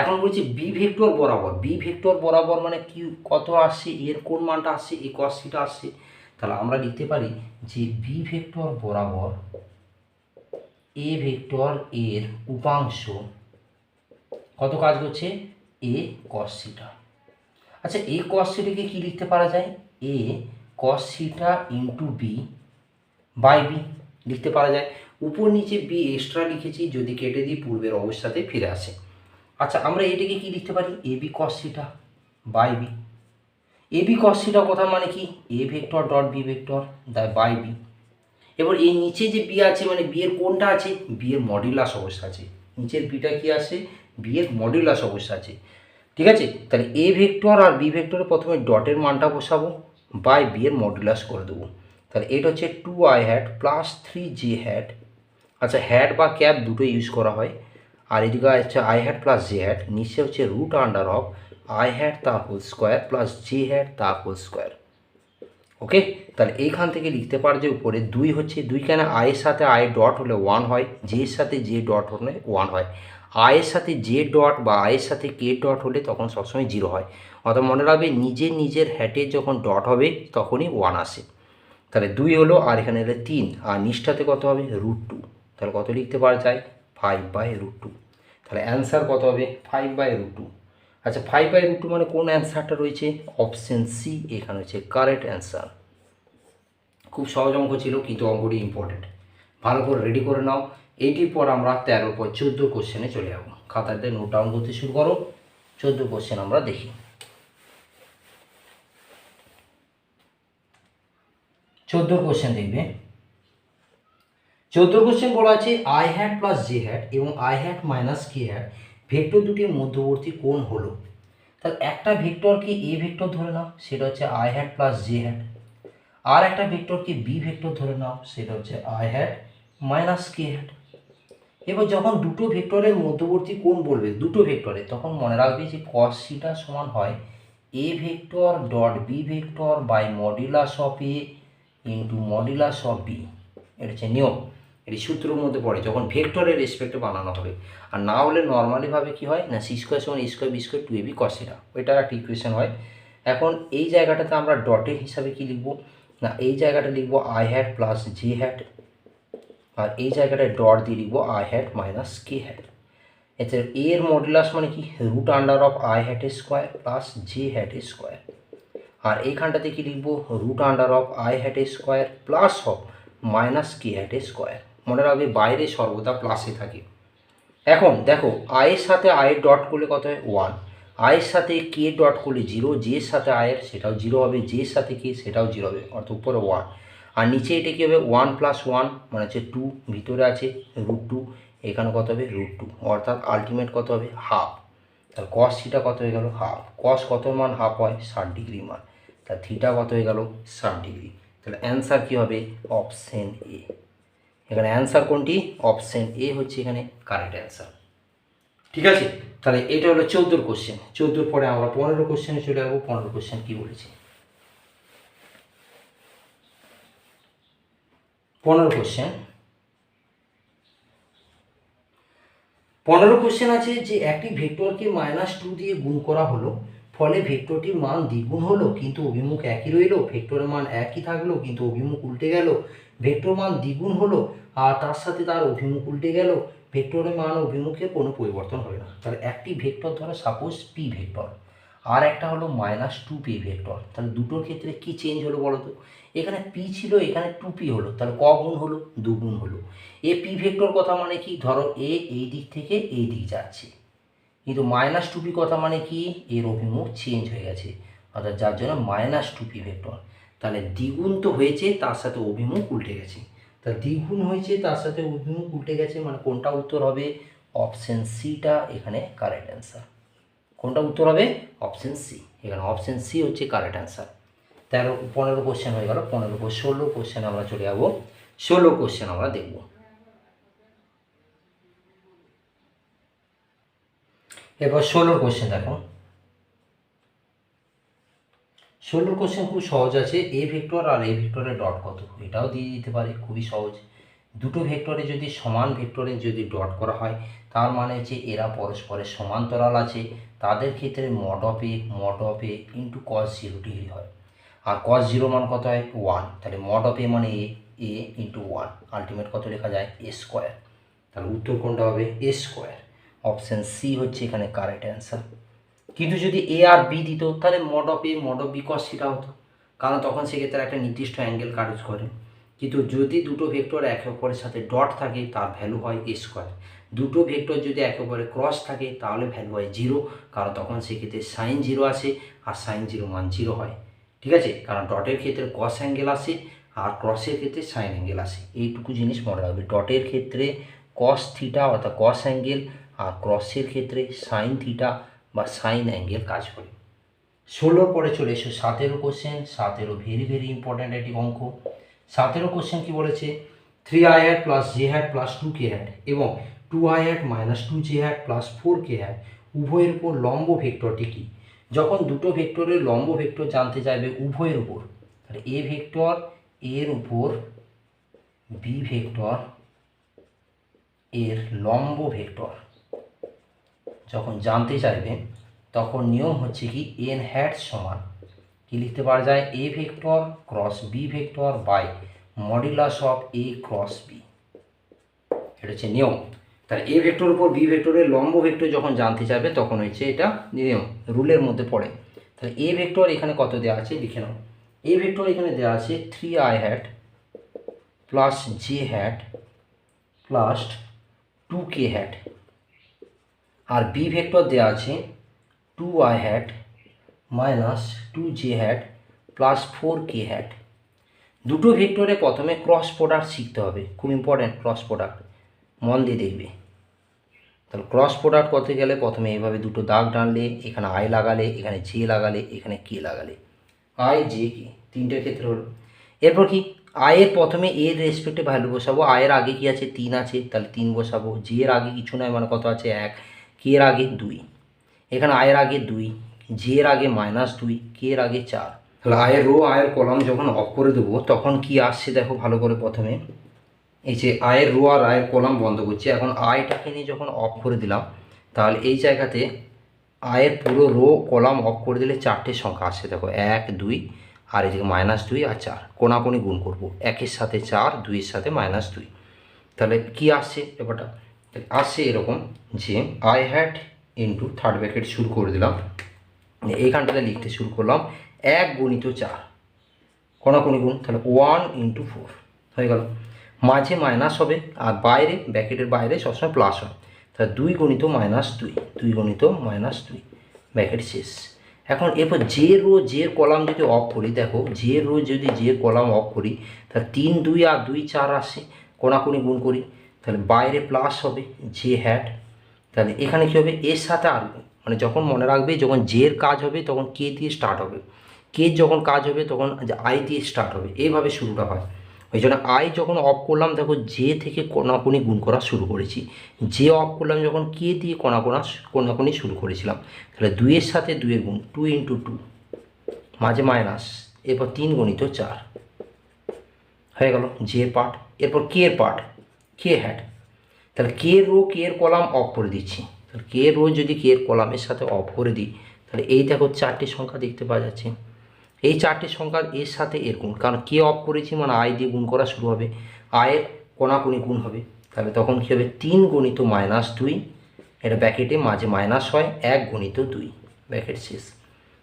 এখন বলছি বি ভেক্টর বরাবর, বি ভেক্টর বরাবর মানে কি কত আসছে এর কোন মানটা আসছে এই কস থিটা আসছে, তাহলে আমরা লিখতে পারি যে বি ভেক্টর বরাবর এ ভেক্টর এর উপাংশ কত কাজ করছে এ কস থিটা। আচ্ছা এ কস থিটাকে কি লিখতে পারা যায় A cos theta into B by B লিখতে পারা যায়। উপর নিচে বি এক্সট্রা লিখেছি, যদি কেটে দিই পূর্বের অবস্থাতে ফিরে আসে। আচ্ছা আমরা এটাকে কি লিখতে পারি A B cos theta by B. A B cos theta কথা মানে কি A vector dot B vector by B. এবার এই নিচে যে বি আছে মানে বি এর কোনটা আছে বি এর মডুলাস অবস্থা আছে, নিচের বিটা কি আছে বি এর মডুলাস অবস্থা আছে, ঠিক আছে। তাহলে এ ভেক্টর আর বি ভেক্টরে প্রথমে ডটের মানটা বসাবো বাই বি এর মডুলাস করে দেবো। তাহলে এটা হচ্ছে 2 i hat plus 3 J hat, আচ্ছা হ্যাট বা ক্যাপ দুটো ইউজ করা হয়, আর এদিকে হচ্ছে i hat plus J hat, নিচে হচ্ছে root under of i hat তার whole square plus J hat তার হোল স্কোয়ার। ওকে, তাহলে এইখান থেকে লিখতে পার যে উপরে 2 হচ্ছে 2 কেন আয়ের সাথে আই ডট হলে 1 হয়, জের সাথে জে ডট হলে 1 হয়, আয়ের সাথে জে ডট বা আয়ের সাথে কে ডট হলে তখন সবসময় 0 হয়। অর্থাৎ মনে রাখবে নিজের নিজের হ্যাটে যখন ডট হবে তখনই 1 আসে। তাহলে 2 হলো আর এখানে হলে 3 আর নিচটাতে কত হবে √2, তাহলে কত লিখতে পারা যায় 5/√2। তাহলে অ্যান্সার কত হবে 5/√2। আচ্ছা 5/√2 মানে কোন অ্যান্সারটা রয়েছে? অপশন সি এখানে হচ্ছে কারেক্ট অ্যান্সার। খুব সহজ অঙ্ক ছিল কিন্তু অঙ্কটি ইম্পর্টেন্ট, ভালো করে রেডি করে নাও। এইটির পর আমরা 13 পর 14 কোশ্চেনে চলে যাবো। খাতাতে নোট ডাউন করতে শুরু করো। 14 কোশ্চেন আমরা দেখি। 14 কোশ্চেন দেখবে। 14 কোশ্চেন বলা আছে I hat plus J hat এবং I hat minus K hat vector দুটির মধ্যবর্তী কোণ হলো। তাহলে একটা ভেক্টরকে এ ভেক্টর ধরে নাও, সেটা হচ্ছে I hat plus J hat. আর একটা ভেক্টরকে বি ভেক্টর ধরে নাও, সেটা হচ্ছে I hat minus K hat. এবার যখন দুটো ভেক্টরের মধ্যবর্তী কোণ বলবে দুটো ভেক্টরে, তখন মনে রাখবে যে cos থিটা সমান হয় A vector dot B vector by modulus of A into modulus of B. এটা হচ্ছে নিয়ম, এটি সূত্রের মধ্যে পড়ে যখন ভেক্টরের রেসপেক্টে বানানো হবে। আর না হলে নর্মালিভাবে কী হয় না, সি স্কোয়ার সমান A square B square 2ab cos theta, ওইটা একটা ইকুয়েশন হয়। এখন এই জায়গাটাতে আমরা ডটের হিসাবে কি লিখব না, এই জায়গাটা লিখব I hat plus J hat, আর এই জায়গাটায় ডট দিয়ে লিখব I hat minus K hat. এতে এর মডুলাস মানে কি root under of I hat square plus J hat square, আর এইখানটাতে কি লিখব root under of I hat square plus of minus K hat square. মনে রাখবে বাইরে সর্বদা প্লাসে থাকে। এখন দেখো আয়ের সাথে আয়ের ডট করলে কত হয় 1, আয়ের সাথে কে ডট করলে 0, জের সাথে আয়ের সেটাও 0 হবে, জের সাথে কে সেটাও 0 হবে, অর্থাৎ উপরে 1। আর নিচে এটা কী হবে 1 + 1 মানে হচ্ছে 2, ভিতরে আছে √2, এখানে কত হবে √2, অর্থাৎ আলটিমেট কত হবে হাফ। তাহলে কস থিটা কত হয়ে গেল হাফ। কস কত মান হাফ হয় 60 ডিগ্রি মান, তাহলে থিটা কত হয়ে গেল 60 ডিগ্রি। তাহলে অ্যান্সার কী হবে অপশন এ। এখানে অ্যান্সার কোনটি? অপশন এ হচ্ছে এখানে কারেক্ট অ্যান্সার। ঠিক আছে, তাহলে এটা হলো 14 কোশ্চেন। 14 পরে আমরা 15 কোশ্চেনে চলে যাবো। 15 কোশ্চেন কি বলেছে? 15 কোশ্চেন 15 কোশ্চেন আছে যে একটি ভেক্টরকে -2 দিয়ে গুণ করা হলো, ফলে ভেক্টরটির মান দ্বিগুণ হলো কিন্তু অভিমুখ একই রইল। ভেক্টরের মান একই থাকলো কিন্তু অভিমুখ উল্টে গেল। ভেক্টর মান দ্বিগুণ হলো আর তার সাথে তার অভিমুখ উল্টে গেল। ভেক্টরের মান অভিমুখে কোনো পরিবর্তন হবে না। তাহলে একটি ভেক্টর ধরো সাপোজ পি ভেক্টর, আর একটা হলো -2p ভেক্টর। তাহলে দুটোর ক্ষেত্রে কি চেঞ্জ হলো বলো তো? এখানে পি ছিল, এখানে 2p হলো, তাহলে ক গুণ হলো? দুগুণ হলো। এ পি ভেক্টর কথা মানে কি, ধরো এ এই দিক থেকে এই দিক যাচ্ছে, কিন্তু -2p কথা মানে কি এর অভিমুখ চেঞ্জ হয়ে গেছে, অর্থাৎ যার জন্য -2p ভেক্টর। তাহলে দ্বিগুণ তো হয়েছে, তার সাথে অভিমুখ উল্টে গেছে। তাহলে দ্বিগুণ হয়েছে তার সাথে অভিমুখ উল্টে গেছে, মানে কোনটা উত্তর হবে? অপশন সিটা এখানে কারেক্ট অ্যান্সার। কোনটা উত্তর হবে? Option C. এখানে অপশন সি হচ্ছে কারেক্ট অ্যান্সার। 15 কোশ্চেন হয়ে গেল। 15 পর 16 কোশ্চেন আমরা চলে যাবো। 16 কোশ্চেন আমরা দেখব। এরপর 16 কোশ্চেন দেখো। 16 কোশ্চেন খুব সহজ আছে। এ ভেক্টর আর এ ভেক্টরের ডট কত, এটাও দিয়ে দিতে পারে, খুবই সহজ। দুটো ভেক্টরে যদি সমান ভেক্টরে যদি ডট করা হয়, তার মানে হচ্ছে এরা পরস্পরের সমান্তরাল আছে, তাদের ক্ষেত্রে mod of A into cos 0 degree হয়। আর cos 0 মান কত হয় 1, তাহলে মড অফ এ মানে এ ইন্টু 1, আলটিমেট কত লেখা যায় এ স্কোয়ার। তাহলে উত্তর কোনটা হবে? এ স্কোয়ার। অপশান সি হচ্ছে এখানে কারেক্ট অ্যান্সার। কিন্তু যদি এ আর বি দিত তাহলে mod of A mod of B cos theta হতো, কারণ তখন সেক্ষেত্রে একটা নির্দিষ্ট অ্যাঙ্গেল কাজ করে। কিন্তু যদি দুটো ভেক্টর একে অপরের সাথে ডট থাকে তার ভ্যালু হয় এ স্কোয়ার। দুটো ভেক্টর যদি একে অপরের ক্রস থাকে তাহলে ভ্যালু হয় 0, কারণ তখন সেক্ষেত্রে সাইন 0 আসে আর সাইন 0 মান 0 হয়। ঠিক আছে, কারণ ডটের ক্ষেত্রে কস অ্যাঙ্গেল আসে আর ক্রসের ক্ষেত্রে সাইন অ্যাঙ্গেল আসে। এইটুকু জিনিস মনে রাখবে, ডটের ক্ষেত্রে কস থিটা অর্থাৎ কস অ্যাঙ্গেল আর ক্রসের ক্ষেত্রে সাইন থিটা বা সাইন অ্যাঙ্গেল কাজ করে। 16 পরে চলে এসো 17 কোশ্চেন। 17 ভেরি ভেরি ইম্পর্ট্যান্ট একটি অঙ্ক। 17 কোশ্চেন কি বলেছে? 3i hat plus J hat plus 2k hat এবং 2i hat minus 2j hat plus 4k hat উভয়ের উপর লম্ব ভেক্টরটি কি? যখন দুটো ভেক্টরের লম্ব ভেক্টর জানতে চাইবে উভয়ের উপর, তাহলে এ ভেক্টর এর উপর বি ভেক্টর এর লম্ব ভেক্টর যখন জানতে চাইবে, তখন নিয়ম হচ্ছে কি এন হ্যাট সমান কি লিখতে পারা যায় A vector cross B vector by modulus of A cross B. এটা হচ্ছে নিয়ম। তাহলে এ ভেক্টরের উপর বি ভেক্টরের লম্ব ভেক্টর যখন জানতে চাইবে তখন হচ্ছে এটা নিয়ম রুলের মধ্যে পড়ে। তাহলে এ ভেক্টর এখানে কত দেওয়া আছে লিখে নাও। এ ভেক্টর এখানে দেওয়া আছে 3i hat plus J hat plus 2k hat, আর বি ভেক্টর দেওয়া আছে 2i hat minus 2j hat plus 4k hat. দুটো ভেক্টরে প্রথমে ক্রস প্রোডাক্ট শিখতে হবে, খুব ইম্পর্ট্যান্ট ক্রস প্রোডাক্ট, মন দিয়ে দেখবে। তাহলে ক্রস প্রোডাক্ট করতে গেলে প্রথমে এইভাবে দুটো দাগ টানলে, এখানে আই লাগালে, এখানে জে লাগালে, এখানে কে লাগালে, আই জে কে, তিনটের ক্ষেত্রে হলো। এরপর কি আয়ের প্রথমে এর রেসপেক্টে ভ্যালু বসাবো, আয়ের আগে কি আছে 3 আছে তাহলে 3 বসাবো, জে এর আগে কিছু নয় মানে কত আছে 1, কে এর আগে 2, এখানে আয়ের আগে 2, জে এর আগে -2, কে এর আগে 4। তাহলে আয়ের রো আয়ের কলাম যখন অফ করে দেবো তখন কি আসছে দেখো ভালো করে। প্রথমে এই যে আয়ের রো আর আয়ের কলাম বন্ধ করছি, এখন আয়টাকে নিয়ে যখন অফ করে দিলাম তাহলে এই জায়গাতে আয়ের পুরো রো কলাম অফ করে দিলে 4টে সংখ্যা আসছে দেখো, 1 2 আর এদিকে -2 আর 4, কোনাকুনি গুণ করবো, 1-এর সাথে 4, 2-এর সাথে -2। তাহলে কি আসছে ব্যাপারটা আসছে এরকম যে I hat into third bracket শুরু করে দিলাম, এইখানটাতে লিখতে শুরু করলাম 1 গুণিত 4 কোনাকুনি গুণ, তাহলে 1 × 4 হয়ে গেল। মাঝে মাইনাস হবে আর বাইরে ব্র্যাকেটের বাইরে সবসময় প্লাস হয়, তাহলে 2 গুণিত -2, 2 গুণিত -2 ব্র্যাকেট শেষ। এখন এরপর যে রো যে কলাম যদি অফ করি, দেখো যে রো যদি যে কলাম অফ করি তাহলে 3 2 আর 2 4 আসে, কোনাকুনি গুণ করি, তাহলে বাইরে প্লাস হবে জে হ্যাট, তাহলে এখানে কী হবে এর সাথে আর, মানে যখন মনে রাখবে যখন জের কাজ হবে তখন কে দিয়ে স্টার্ট হবে, কে যখন কাজ হবে তখন আই দিয়ে স্টার্ট হবে, এইভাবে শুরুটা হয়। ওই জন্য আই যখন অফ করলাম দেখো জে থেকে কোনাকুনি গুণ করা শুরু করেছি, জে অফ করলাম যখন কে দিয়ে কোনাকুনি শুরু করেছিলাম, তাহলে 2-এর সাথে 2-এর গুণ 2 × 2, মাঝে মাইনাস, এরপর 3 গুণিত 4 হয়ে গেল জে পার্ট। এরপর কে এর পার্ট কে হ্যাট, তাহলে কে রো কে এর কলাম অফ করে দিচ্ছি, তাহলে কে রো যদি কে এর কলামের সাথে অফ করে দিই তাহলে এই দেখো 4টি সংখ্যা দেখতে পাওয়া যাচ্ছে, এই 4টি সংখ্যার এর সাথে এর গুণ, কারণ কে অফ করেছি মানে আই দিয়ে গুণ করা শুরু হবে, আয়ের কোনাকুনি গুণ হবে, তাহলে তখন কী হবে 3 গুণিত -2, এটা ব্র্যাকেটে মাঝে মাইনাস হয় 1 গুণিত 2 ব্র্যাকেট শেষ।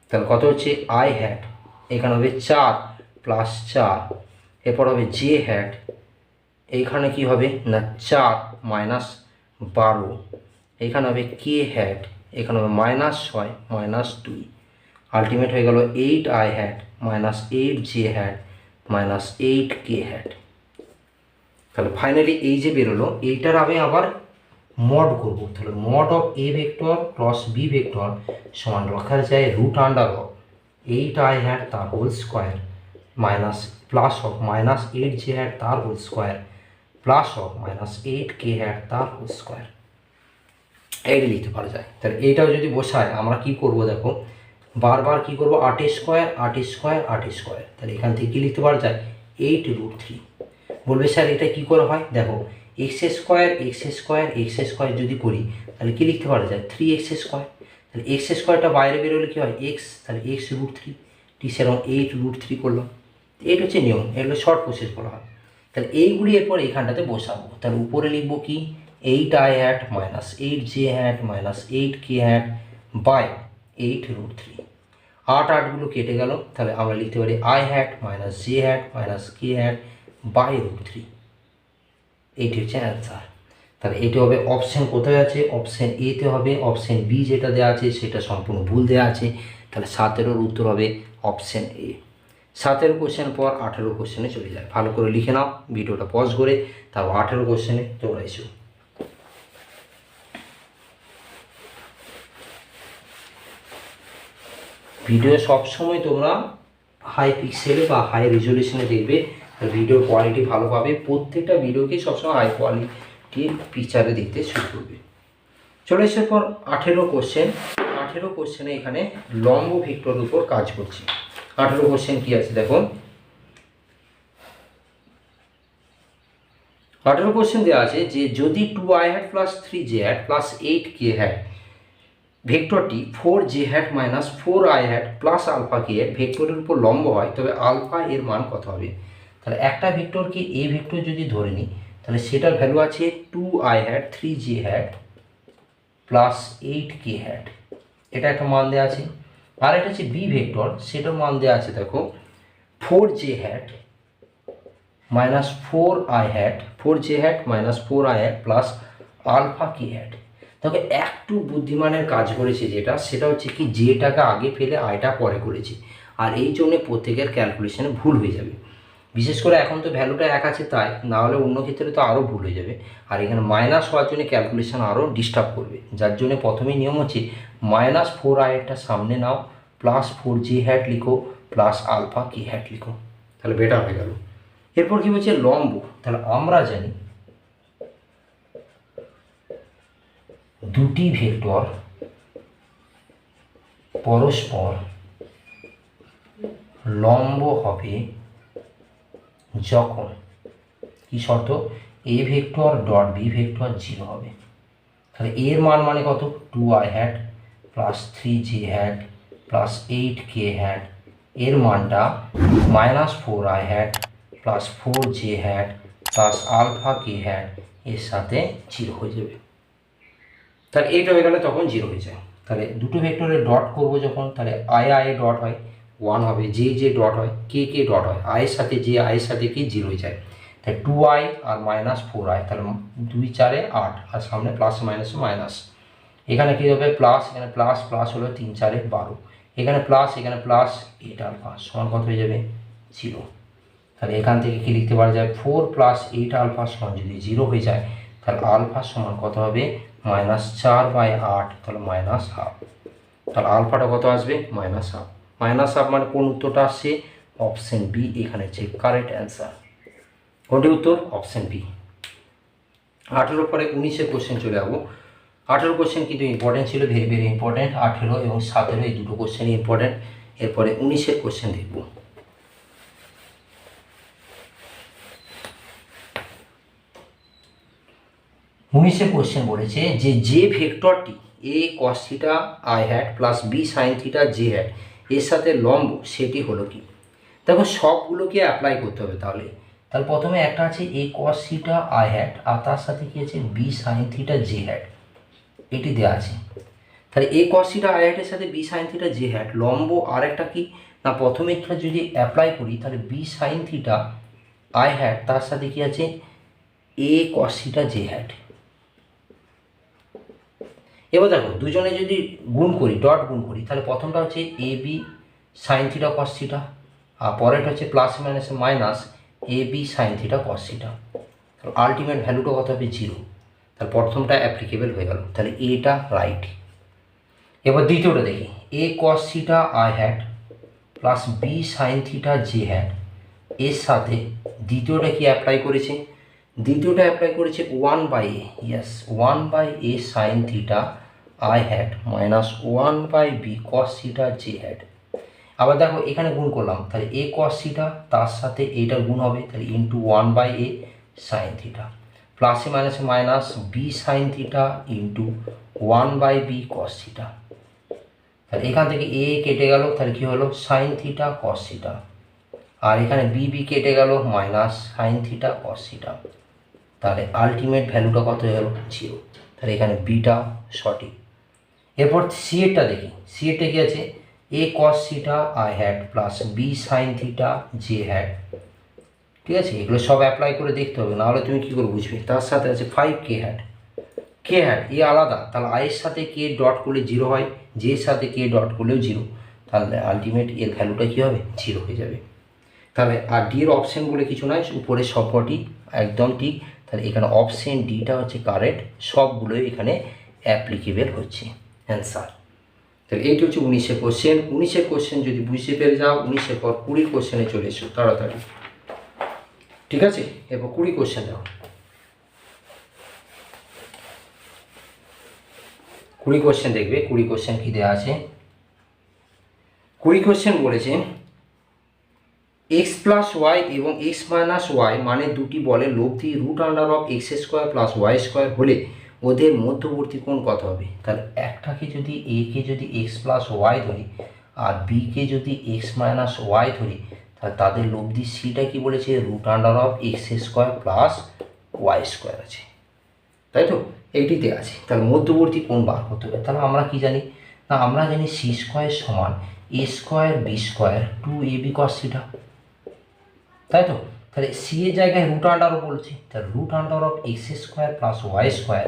তাহলে কত হচ্ছে আই হ্যাট, এখানে হবে 4 + 4, এরপর হবে জে হ্যাট, এইখানে কি হবে না 4 - 12, এইখানে হবে কে হ্যাট, এখানে হবে -6 - 2, আলটিমেট হয়ে গেল 8i hat -8j hat -8k hat. তাহলে ফাইনালি এই যে বেরোলো এইটার আমি আবার মড করব, তাহলে mod of A vector cross B vector সমান রাখা যায় √8i হ্যাট তার whole square plus of -8j hat তার whole square plus of -8k hat তার হোল স্কোয়ার, এইটা লিখতে পারা যায়। তাহলে এইটাও যদি বসায় আমরা কি করব দেখো, বারবার কি করব 8 স্কোয়ার 8 স্কোয়ার 8 স্কোয়ার, তাহলে এখান থেকে কী লিখতে পারা যায় 8√3। বলবে স্যার এটা কী করে হয়, দেখো x square x square x square যদি করি তাহলে কী লিখতে পারা যায় 3x স্কোয়ার, তাহলে x স্কোয়ারটা বাইরে বেরোলে কী হয় x, তাহলে x√3, টি সেরকম 8√3 করলাম। এইটা হচ্ছে নিয়ম, এগুলো শর্ট প্রসেস করা হয়। তাহলে এইগুলি এরপর এইখানটাতে বসাবো, তাহলে উপরে লিখবো কি 8i hat -8j hat -8k hat by 8√3, 8 8গুলো কেটে গেল, তাহলে আমরা লিখতে পারি i hat -j hat -k hat by √3, এইটি হচ্ছে অ্যান্সার। তাহলে এটি হবে অপশান কোথায় আছে, অপশান এতে হবে, অপশান বি যেটা দেওয়া আছে সেটা সম্পূর্ণ ভুল দেওয়া আছে, তাহলে 17-এর উত্তর হবে অপশান এ। 17 কোশ্চেন পর 18 কোশ্চেনে চলে যায়, ভালো করে লিখে নাও, ভিডিওটা পজ করে, তারপর 18 কোশ্চেনে তোমরা এসো। ভিডিও সবসময় তোমরা হাই পিক্সেলে বা হাই রেজলিউশনে দেখবে, ভিডিওর কোয়ালিটি ভালো পাবে, প্রত্যেকটা ভিডিওকে সবসময় হাই কোয়ালিটির পিকচারে দেখতে শুরু করবে। চলে আসার পর 18 কোশ্চেন, 18 কোশ্চেনে এখানে লম্ব ভেক্টরের উপর কাজ করছি। 18 কোশ্চেন কি আছে দেখো, 18 কোশ্চেন দেওয়া আছে যে যদি 2i hat plus 3j hat plus 8k hat ভেক্টরটি 4j hat -4i hat plus alpha K ভেক্টরের উপর লম্ব হয় তবে আলফা এর মান কত হবে। তাহলে একটা ভেক্টরকে এ ভেক্টর যদি ধরে নিই তাহলে সেটার ভ্যালু আছে 2i hat 3j hat plus 8k hat, এটা একটা মান দেওয়া আছে। আর এটা হচ্ছে বি ভেক্টর, সেটার মান দেওয়া আছে দেখো 4j hat minus 4i hat 4j hat minus 4i hat plus alpha K hat. তবে একটু বুদ্ধিমানের কাজ করেছে যেটা, সেটা হচ্ছে কি জেটাকে আগে ফেলে আইটা পরে করেছে, আর এই জন্য প্রত্যেকের ক্যালকুলেশনে ভুল হয়ে যাবে। বিশেষ করে এখন তো ভ্যালুটা এক আছে তাই, না হলে অন্য ক্ষেত্রে তো আরও ভুল হয়ে যাবে। আর এখানে মাইনাস হওয়ার জন্য ক্যালকুলেশন আরও ডিস্টার্ব করবে, যার জন্য প্রথমেই নিয়ম হচ্ছে মাইনাস 4i একটা সামনে নাও, প্লাস 4j হ্যাট লিখো, প্লাস আলফা কে হ্যাট লিখো, তাহলে বেটার হয়ে গেল। এরপর কি বলছে লম্ব, তাহলে আমরা জানি দুটি ভেক্টর পরস্পর লম্ব হবে যখন, কি শর্ত, A vector dot B vector 0 হবে। তাহলে এর মান মানে কত, 2i hat plus 3j hat plus 8k hat, এর মানটা minus 4i hat plus 4j hat plus alpha K hat এর সাথে 0 হয়ে যাবে। তাহলে এইটা হয়ে গেলে তখন 0 হয়ে যায়। তাহলে দুটো ভেক্টরের ডট করব যখন, তাহলে আই ডট হয় 1 হবে, জে ডট হয় কে ডট হয়, আয়ের সাথে জে আয়ের সাথে কি 0 হয়ে যায়। তাহলে 2i আর মাইনাস 4i, তাহলে 2 4 8, আর সামনে প্লাস মাইনাস মাইনাস, এখানে কী হবে প্লাস, এখানে প্লাস প্লাস হলো 3 4 12, এখানে প্লাস 8 আলফা সমান কত হয়ে যাবে 0। তাহলে এখান থেকে কি লিখতে পারা যায় 4 প্লাস 8 আলফা সমান যদি 0 হয়ে যায়, তাহলে আলফা সমান কত হবে -4/8, তাহলে -1/2। তাহলে আলফাটা কত আসবে -1/2। -1/2 মানে কোন উত্তরটা আসছে, অপশন বি এখানে হচ্ছে কারেক্ট অ্যান্সার। কোনটি উত্তর, অপশন বি। 18 পরে 19-এর কোশ্চেন চলে যাবো। 18 কোশ্চেন কিন্তু ইম্পর্টেন্ট ছিল, ভেরি ভেরি ইম্পর্টেন্ট। 18 এবং 17 এই দুটো কোশ্চেনই ইম্পর্টেন্ট। এরপরে 19-এর কোশ্চেন দেখব। 19-এর কোশ্চেন বলেছে যে ভেক্টরটি A cos theta I hat plus B sine theta J hat এর সাথে লম্ব, সেটি হলো কি। দেখো সবগুলোকে অ্যাপ্লাই করতে হবে। তাহলে প্রথমে একটা আছে A cos theta I hat, আর তার সাথে কি আছে B sine theta J hat, এটি দেওয়া আছে। তাহলে এ কস থিটা আই হ্যাটের সাথে B sine theta J hat লম্ব, আর একটা কি না, প্রথমে একটা যদি অ্যাপ্লাই করি তাহলে B sine theta I hat তার সাথে কি আছে A cos theta J hat. এবার দেখো দুজনে যদি গুণ করি, ডট গুণ করি, তাহলে প্রথমটা হচ্ছে A B sine theta cos theta, আর পরেরটা হচ্ছে plus minus minus A B sine theta cos theta. তাহলে আলটিমেট ভ্যালুটা কত হবে 0। তাহলে প্রথমটা অ্যাপ্লিকেবল হয়ে গেল, তাহলে এটা রাইট। এবার দ্বিতীয়টা দেখি, A cos theta I hat plus B sine theta J hat এর সাথে দ্বিতীয়টা কি অ্যাপ্লাই করেছে, দ্বিতীয়টা অ্যাপ্লাই করেছে 1/a, yes 1/a sine theta I hat minus 1/b cos theta J hat. আবার দেখো এখানে গুণ করলাম, তাহলে এ কস থিটা তার সাথে এইটা গুণ হবে, তাহলে ইন্টু 1/a সাইন থিটা প্লাসে মাইনাসে minus B sine theta into 1/b cos theta. তাহলে এখান থেকে এ কেটে গেল, তাহলে কী হলো সাইন থিটা কস থিটা, আর এখানে বি কেটে গেল minus sine theta cos theta. তাহলে আলটিমেট ভ্যালুটা কত হয়ে গেল 0। তাহলে এখানে বিটা সঠিক। এরপর সি এরটা দেখি, সি এরটা কি আছে A cos theta I hat plus B sine theta J hat, ঠিক আছে। এগুলো সব অ্যাপ্লাই করে দেখতে হবে, নাহলে তুমি কী করে বুঝবে। তার সাথে আছে 5k হ্যাট, কে হ্যাট এ আলাদা, তাহলে আইয়ের সাথে কে ডট করলে 0 হয়, জে এর সাথে কে ডট করলেও 0, তাহলে আলটিমেট এর ভ্যালুটা কী হবে 0 হয়ে যাবে। তাহলে আর ডি এর অপশানগুলো কিছু নয়, উপরে সবকটি একদম ঠিক। তাহলে এখানে অপশান ডিটা হচ্ছে কারেক্ট, সবগুলোই এখানে অ্যাপ্লিকেবল হচ্ছে অ্যান্সার। তাহলে এইটা হচ্ছে 19-এর কোশ্চেন। 19-এর কোশ্চেন যদি বুঝতে পেরে যাও, 19-এর পর 20 কোশ্চেনে চলে এসো তাড়াতাড়ি, ঠিক আছে। এরপর 20 কোশ্চেন দাও। 20 কোশ্চেন দেখবে, 20 কোশ্চেন কী দেওয়া আছে। 20 কোশ্চেন বলেছে এক্স প্লাস ওয়াই এবং এক্স মাইনাস ওয়াই মানে দুটি বলের লব্ধি √(x² + y² হলে ওদের মধ্যবর্তী কোণ কত হবে। তাহলে একটাকে যদি একে যদি এক্স প্লাস ওয়াই ধরি আর বিকে যদি এক্স মাইনাস ওয়াই ধরি, তাহলে তাদের লব্ধি সিটা কি বলেছে √(x² + ওয়াই স্কোয়ার আছে, তাই তো? এইটিতে আছে। তাহলে মধ্যবর্তী কোণ বার করতে হবে। তাহলে আমরা কি জানি না, আমরা জানি সি স্কোয়ার সমান A square B square 2ab cos theta, তাই তো? তাহলে সি এর জায়গায় রুট আন্ডার বলছি, তাহলে root under of X square plus Y square,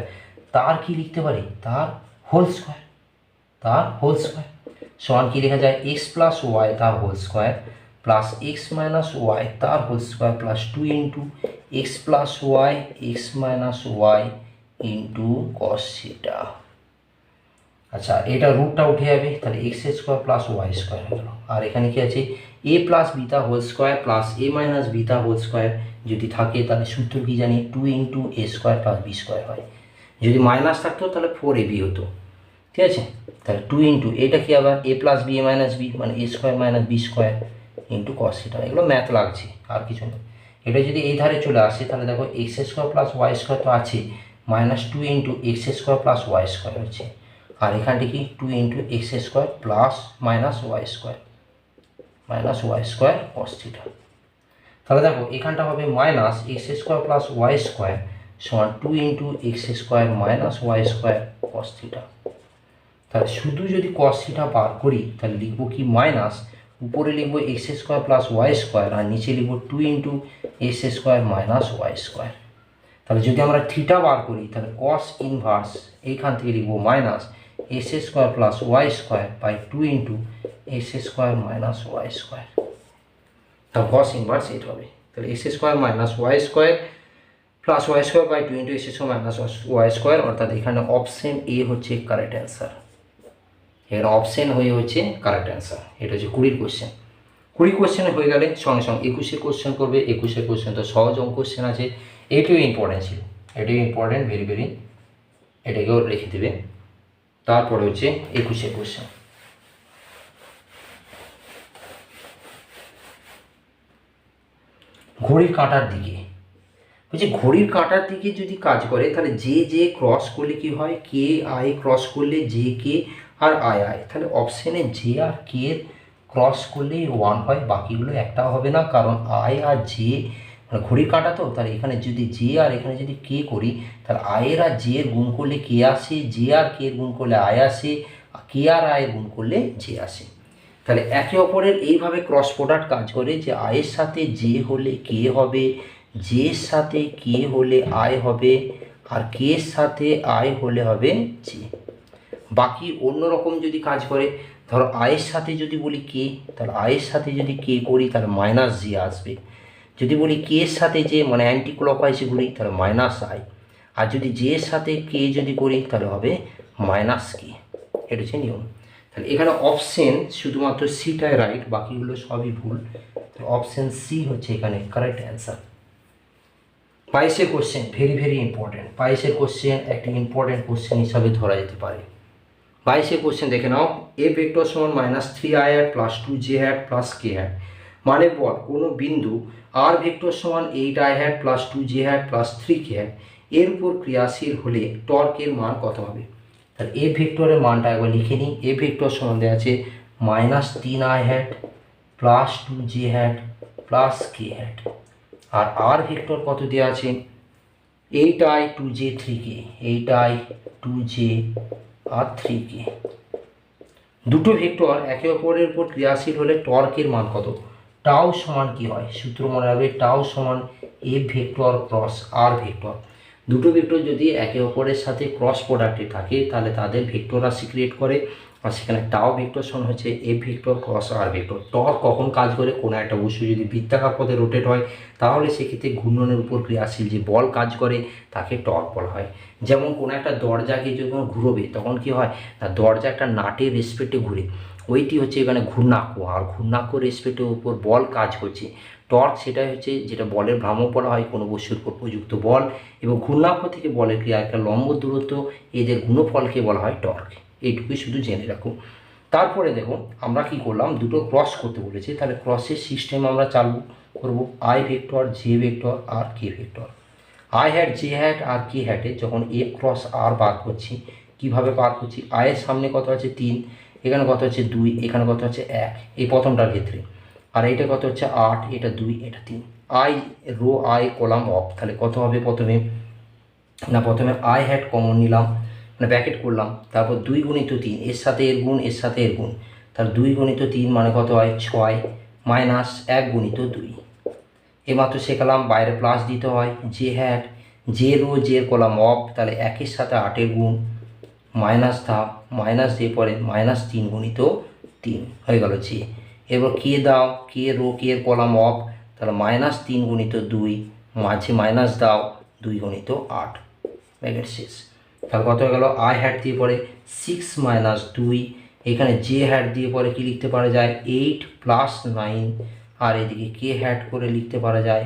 তার কি লিখতে পারি, তার হোল স্কোয়ার, তার হোল স্কোয়ার সমান কি লেখা যায়, এক্স প্লাস ওয়াই তার whole square plus X minus Y তার whole square plus 2 into X plus Y X minus Y into cos theta. আচ্ছা, এটা রুটটা উঠে যাবে, তাহলে X square plus Y square হয়ে গেল। আর এখানে কি আছে, A plus beta whole square plus A minus beta whole square যদি থাকে তাহলে সূত্র কি জানি, 2 ইন্টু এ স্কোয়ার প্লাস বি স্কোয়ার হয়। যদি মাইনাস থাকতো তাহলে 4ab হতো, ঠিক আছে? তাহলে 2 ইন্টু এটা কি আবার A plus B A minus B মানে A square minus B square into cos theta. এগুলো ম্যাথ লাগছে, আর কিছু না। এটা যদি এই ধারে চলে আসে তাহলে দেখো X square plus Y square তো আছে, minus 2 into X square plus Y square হচ্ছে। আর এখানটি কি 2 into X square plus minus Y square cos theta. তাহলে দেখো এখানটা হবে minus X square plus Y square সমান 2 into X square minus Y square cos theta. তাহলে শুধু যদি কস থিটা বার করি তাহলে লিখবো কি, মাইনাস উপরে লিখবো X square plus Y square আর নিচে লিখবো 2 into X square minus Y square. তাহলে যদি আমরা থিটা বার করি তাহলে কস ইনভার্স এইখান থেকে লিখবো minus X square plus Y square by 2 into X square minus Y square. তাহলে কস ইনভার্স এটা হবে, তাহলে X square minus Y square plus Y square by 2 into X square minus Y square, অর্থাৎ এখানে option A হচ্ছে correct answer. এখানে option হয়ে হচ্ছে কারেক্ট অ্যান্সার। এটা হচ্ছে 20 কোশ্চেন। 20 কোশ্চেনে হয়ে গেলে সঙ্গে সঙ্গে 21 কোশ্চেন করবে। 21 কোশ্চেন তো সহজ অঙ্ক কোশ্চেন আছে, এটিও ইম্পর্টেন্ট ছিল, এটিও ইম্পর্টেন্ট, ভেরি ভেরি, এটাকেও লিখে দেবে। তারপরে হচ্ছে 21 কোশ্চেন। ঘড়ির কাঁটার দিকে বলছি, ঘড়ির কাঁটার দিকে যদি কাজ করে তাহলে যে ক্রস করলে কি হয়, কে আই ক্রস করলে জে কে আর আই আই, তাহলে অপশানে জে আর কে ক্রস করলে 1 হয়, বাকিগুলো একটাও হবে না, কারণ আই আর জে মানে ঘড়ির কাঁটা তো, তাহলে এখানে যদি জে আর এখানে যদি কে করি তাহলে আয়ের আর জে এর গুণ করলে কে আসে, জে আর কে এর গুণ করলে আয় আসে, কে আর আয়ের গুণ করলে জে আসে। তাহলে একে অপরের এইভাবে ক্রস প্রোডাক্ট কাজ করে যে আয়ের সাথে জে হলে কে হবে, জে এর সাথে কে হলে আয় হবে, আর কে এর সাথে আয় হলে হবে জে। বাকি অন্যরকম যদি কাজ করে, ধরো আয়ের সাথে যদি বলি কে, তাহলে আয়ের সাথে যদি কে করি তাহলে মাইনাস জে আসবে। যদি বলি কে এর সাথে যে মানে অ্যান্টি ক্লকওয়াইজে ঘুরি তাহলে মাইনাস আই, আর যদি জে এর সাথে কে যদি করি তাহলে হবে মাইনাস কে। এটা হচ্ছে নিয়ম। তাহলে এখানে অপশন শুধুমাত্র সিটাই রাইট, বাকিগুলো সবই ভুল। তাহলে অপশন সি হচ্ছে এখানে correct answer. 22 question very very important. 22 question একটি ইম্পর্টেন্ট কোশ্চেন হিসাবে ধরা যেতে পারে। 22 কোশ্চেন দেখে নাও, এ ভেক্টর সমান minus 3i hat plus 2j hat plus K hat, মানে বল কোনো বিন্দু আর ভেক্টর সমান 8i hat plus 2j hat plus 3k hat এর উপর ক্রিয়াশীল হলে টর্কের মান কত হবে। তাহলে এ ভেক্টরের মানটা একবার লিখে নিই। এ ভেক্টর সমান দেওয়া আছে minus 3i hat plus 2j hat plus K hat, আর আর ভেক্টর কত দেওয়া আছে 8i 2j 3k, 8i 2j আর 3k। দুটো ভেক্টর একে অপরের উপর ক্রিয়াশীল হলে টর্কের মান কত। টাও সমান কি হয়, সূত্র মনে রাখবে, টাও সমান A vector cross R vector. দুটো ভেক্টর যদি একে অপরের সাথে ক্রস প্রোডাক্টে থাকে তাহলে তাদের ভেক্টর রাশি ক্রিয়েট করে, আর সেখানে টাও ভেক্টর সমান হচ্ছে A vector cross R vector. Torque কখন কাজ করে, কোনো একটা বস্তু যদি বৃত্তাকার পথে রোটেট হয় তাহলে সেক্ষেত্রে ঘূর্ণনের উপর ক্রিয়াশীল যে বল কাজ করে তাকে টর্ক বলা হয়। যেমন কোনো একটা দরজাকে যখন ঘুরবে তখন কি হয় না, দরজা একটা নাটের রেসপেক্টে ঘুরে, ওইটি হচ্ছে এখানে ঘূর্ণাক্ষ, আর ঘূর্ণাক্ষ রেসপেক্টের উপর বল কাজ করছে। টর্ক সেটাই হচ্ছে যেটা বলের ভ্রামক বলা হয় কোনো বস্তুর উপর প্রযুক্ত বল, এবং ঘূর্ণাক্ষ থেকে বলের ক্রিয়া একটা লম্ব দূরত্ব, এদের গুণফলকে বলা হয় টর্ক। এইটুকুই শুধু জেনে রাখো। তারপরে দেখো আমরা কি করলাম, দুটো ক্রস করতে বলেছি, তাহলে ক্রসের সিস্টেম আমরা চালু করব। আই ভেক্টর জে ভেক্টর আর K vector. I hat J hat আর কে হ্যাটে যখন এ ক্রস আর বার করছি, কিভাবে বার করছি, আয়ের সামনে কত আছে 3, এখানে কত হচ্ছে 2, এখানে কত হচ্ছে 1 এই প্রথমটার ক্ষেত্রে, আর এটা কত হচ্ছে 8, এটা 2, এটা 3। I row I column off, তাহলে কত হবে প্রথমে আই হ্যাড কমন নিলাম, মানে ব্র্যাকেট করলাম, তারপর 2 গুণিত 3, এর সাথে এর গুণ, এর সাথে এর গুণ, তাহলে 2 গুণিত 3 মানে কত হয় 6, মাইনাস 1 গুণিত 2, এইমাত্র শেখালাম বাইরে প্লাস দিতে হয়, J hat J row J column off, তাহলে 1-এর সাথে 8-এর গুণ, মাইনাস দাও, মাইনাস দিয়ে পরে মাইনাস 3 গুণিত 3 হয়ে গেল জে। এবার কে দাও, কে রো কে এর কলাম অফ, তাহলে মাইনাস 3 গুণিত 2, মাঝে মাইনাস দাও 2 গুণিত 8, ব্র্যাকেট শেষ। তাহলে কত হয়ে গেল, আই হ্যাড দিয়ে পরে 6 মাইনাস 2, এখানে জে হ্যাড দিয়ে পরে কি লিখতে পারা যায় 8 প্লাস 9, আর এদিকে কে হ্যাড করে লিখতে পারা যায়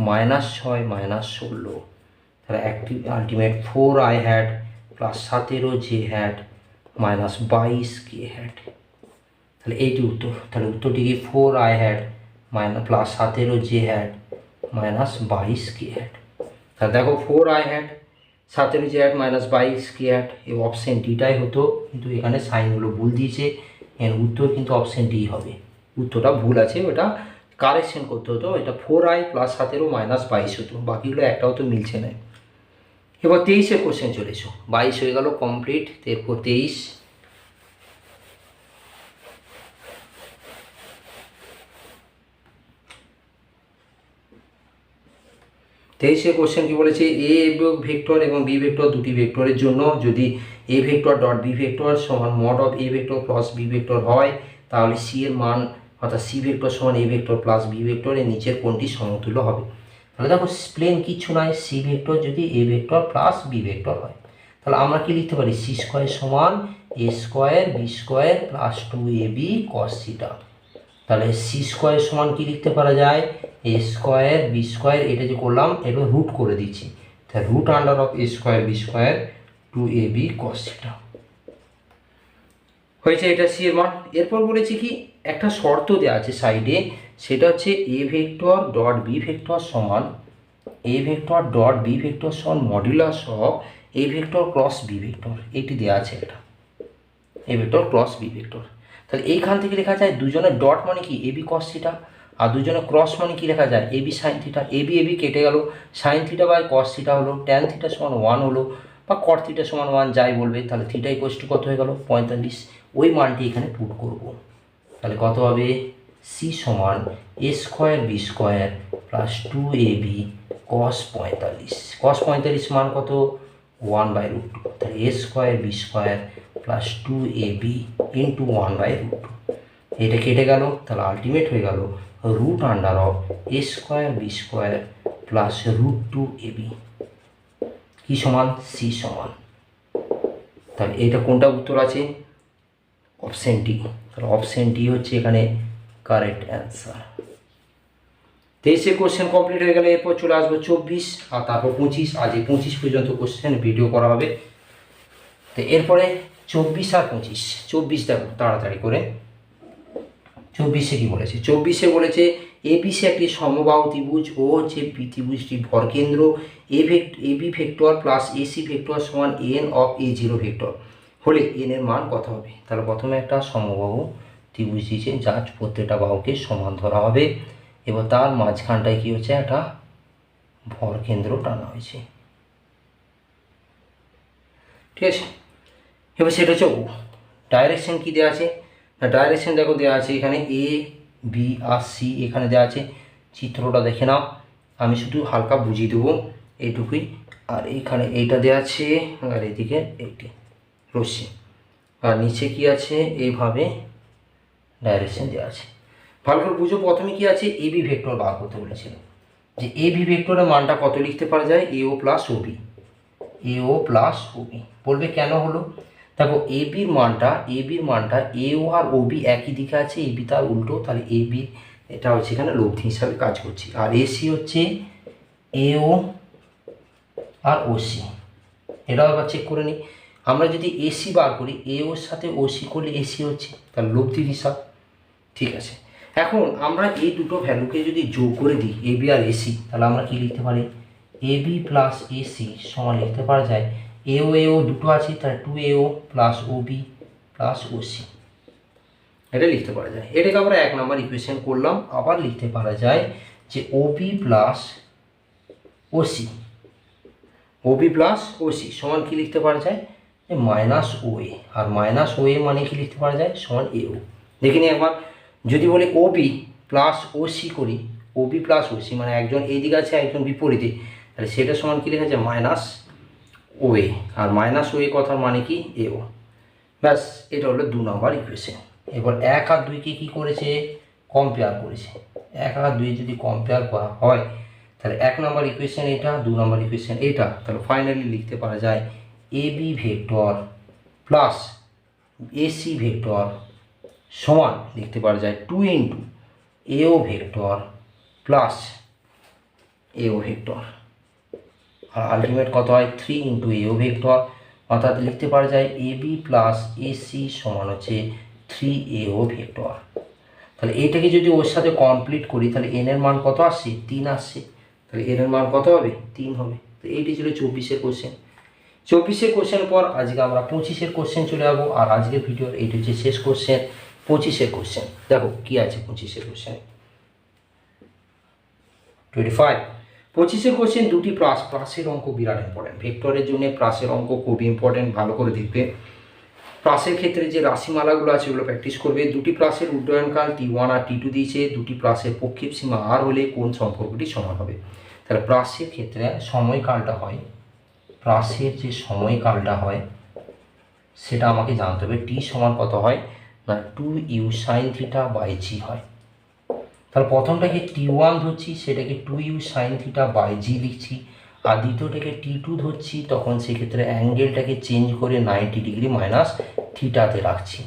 মাইনাস 6 মাইনাস 16, তাহলে ultimate 4 I had plus 17 J had minus 22 K had, তাহলে এইটি উত্তর। তাহলে উত্তরটি কি 4 I had minus plus 17 J had minus 22 K had. তাহলে দেখো 4 I had 17 J had minus 22 K had, এই অপশান ডিটাই হতো, কিন্তু এখানে সাইনগুলো ভুল দিয়েছে, এর উত্তর কিন্তু অপশান ডি হবে। উত্তরটা ভুল আছে, ওটা কারেকশন করতে হতো, এটা 4 আই প্লাস 17 মাইনাস 22 হতো, বাকিগুলো একটাও তো মিলছে না। এবার 23-এর কোশ্চেন চলে এসো, 22 হয়ে গেল কমপ্লিট, এরপর 23। 23-এর কোশ্চেন কি বলেছে, এ ভেক্টর এবং বি ভেক্টর দুটি ভেক্টরের জন্য যদি A vector dot B vector সমান mod of A vector plus B vector হয়, তাহলে সি এর মান অর্থাৎ সি ভেক্টর সমান A vector plus B vector, এর নিচের কোনটি সমতুল্য হবে। তাহলে দেখো প্লেন কিচ্ছু নয়, সি ভেক্টর যদি A vector plus B vector হয়, তাহলে আমরা কি লিখতে পারি সি স্কোয়ার সমান A square B square plus 2ab cos theta. তাহলে সি স্কোয়ার সমান কি লিখতে পারা যায় এ স্কোয়ার বি স্কোয়ার, এটা যে করলাম এবার রুট করে দিচ্ছি, তাহলে root under of A square B square 2ab cos theta হয়েছে, এটা সি এর মান। এরপর বলেছি কি একটা শর্ত দেওয়া আছে সাইডে, সেটা হচ্ছে A vector dot B vector সমান A vector dot B vector সমান modulus of A vector cross B vector, এটি দেওয়া আছে এটা A vector cross B vector. তাহলে এইখান থেকে লেখা যায় দুজনের ডট মানে কি এবি কস থিটা, আর দুজনের ক্রস মানে কি লেখা যায় AB sine theta, AB AB কেটে গেল, sine theta by cos theta হলো, ট্যান থিটা সমান 1 হলো, বা কট থিটা সমান 1 যাই বলবে, তাহলে থিটা ইকুয়ালস টু কত হয়ে গেল 45, ওই মানটি এখানে পুট করব। তাহলে কত হবে সি সমান A square B square plus 2ab cos 45, cos 45 মান কত 1/√2, তাহলে A square B square plus 2ab into 1/√2, এটা কেটে গেল, তাহলে আলটিমেট হয়ে গেল root under of A square B square plus √2ab কি সমান সি সমান। তাহলে এটা কোনটা উত্তর আছে অপশন ডি, তাহলে অপশন ডি হচ্ছে এখানে কারেক্ট অ্যান্সার। 23-এর কোশ্চেন কমপ্লিট হয়ে গেলে এরপর চলে আসবো 24 আর তারপর 25, আজ এই 25 পর্যন্ত কোশ্চেন ভিডিও করা হবে। তো এরপরে 24 আর 25, 24 দেখো তাড়াতাড়ি করে। 24-এ কি বলেছে, 24-এ বলেছে এবিসি একটি সমবাহু ত্রিভুজ ও হচ্ছে বি ত্রিভুজটি ভরকেন্দ্র AB vector plus AC vector সমান n of A zero vector হলে এন এর মান কত হবে। তাহলে প্রথমে একটা সমবাহু ত্রিভুজ দিয়েছে, যার প্রত্যেকটা বাহুকে সমান ধরা হবে, এবার তার মাঝখানটায় কি হচ্ছে একটা ভরকেন্দ্র টানা হয়েছে, ঠিক আছে। এবার সেটা হচ্ছে ও ডাইরেকশন কি দেওয়া আছে, না ডাইরেকশন দেখো দেওয়া আছে এখানে এ বি আর সি, এখানে দেওয়া আছে, চিত্রটা দেখে নাও, আমি শুধু হালকা বুঝিয়ে দেবো এইটুকুই। আর এইখানে এইটা দেওয়া আছে, আর এদিকে এইটি রশ্মি, আর নিচে কি আছে এইভাবে ডাইরেকশন দেওয়া আছে। ভালো করে বুঝো, প্রথমে কি আছে এবি ভেক্টর বার করতে বলেছিল, যে এবি ভেক্টরের মানটা কত লিখতে পারা যায় এও প্লাস ওবি, এও প্লাস ওবি বলবে কেন হলো, দেখো এবির মানটা এও আর ওবি একই দিকে আছে, এবি তার উল্টো, তাহলে এবি এটা হচ্ছে এখানে লব্ধি হিসাবে কাজ করছি, আর এসি হচ্ছে এও আর ওসি, এটাও আবার চেক করে নিই। আমরা যদি এসি বার করি এওর সাথে ওসি করলে এসি হচ্ছে, তাহলে লব্ধির হিসাব, ঠিক আছে। এখন আমরা এই দুটো ভ্যালুকে যদি যোগ করে দিই এবি আর এসি, তাহলে আমরা কি লিখতে পারি এবি প্লাস এসি সমান লিখতে পারা যায় এও দুটো আছে, তাহলে 2AO plus Obi plus OC, এটা লিখতে পারা যায়। এটাকে আমরা 1 নম্বর ইকুয়েশন করলাম। আবার লিখতে পারা যায় যে Obi plus OC, Obi plus OC সমান কী লিখতে পারা যায়, যে মাইনাস ওএ, আর মাইনাস ওএ মানে কি লিখতে পারা যায়, সমান এও। দেখে নিই একবার, যদি বলি ওবি প্লাস ওসি করি, ওবি প্লাস ওসি মানে একজন এইদিকে আছে একজন বিপরীতে, তাহলে সেটা সমান কী লেখা যায়, মাইনাস ওএ, আর মাইনাস ওএ কথার মানে কি, এও। ব্যাস, এটা হলো 2 নম্বর ইকুয়েশন। এবার 1 আর 2কে কী করেছে, কম্পেয়ার করেছে। 1 আর 2 যদি কম্পেয়ার করা হয় তাহলে 1 নম্বর ইকুয়েশন এটা, 2 নম্বর ইকুয়েশন এটা, তাহলে ফাইনালি লিখতে পারা যায় AB vector plus AC vector সমান লিখতে পারা যায় 2 into AO vector plus AO vector, আর আলটিমেট কত হয় 3 ইন্টু এও ভেক্টর, অর্থাৎ লিখতে পারা যায় এবি প্লাস এসি সমান হচ্ছে 3 এও ভেক্টর। তাহলে এইটাকে যদি ওর সাথে কমপ্লিট করি তাহলে এন এর মান কত আসছে, 3 আসছে, তাহলে এন এর মান কত হবে, 3 হবে। তো এইটি ছিল 24-এর কোশ্চেন। 24-এর কোশ্চেনের পর আজকে আমরা 25-এর কোশ্চেন চলে যাবো, আর আজকের ভিডিওর এইটি হচ্ছে শেষ কোশ্চেন, 25-এর কোশ্চেন। দেখো কি আছে 25-এর কোশ্চেন, 25-এর কোশ্চেন দুটি প্লাসের অঙ্ক বিরাট ইম্পর্টেন্ট, ভেক্টরের জন্য প্লাসের অঙ্ক খুব ইম্পর্টেন্ট, ভালো করে দেখবে। প্লাসের ক্ষেত্রে যে রাশিমালাগুলো আছে ওগুলো প্র্যাকটিস করবে। দুটি প্লাসের উড্ডয়নকাল T1 আর T2 দিয়েছে, দুটি প্লাসের প্রক্ষেপ সীমা আর হলে কোন সম্পর্কটি সমান হবে। তাহলে প্লাসের ক্ষেত্রে সময়কালটা হয়, প্লাসের যে সময়কালটা হয় সেটা আমাকে জানতে হবে, টি সমান কত হয় না 2u sin theta by g হয়। তাহলে প্রথমটাকে T1 ধরছি, সেটাকে 2u sin থিটা বাই জি লিখছি, আর দ্বিতীয়টাকে T2 ধরছি, তখন সেক্ষেত্রে অ্যাঙ্গেলটাকে চেঞ্জ করে 90 ডিগ্রি মাইনাস থিটাতে রাখছি।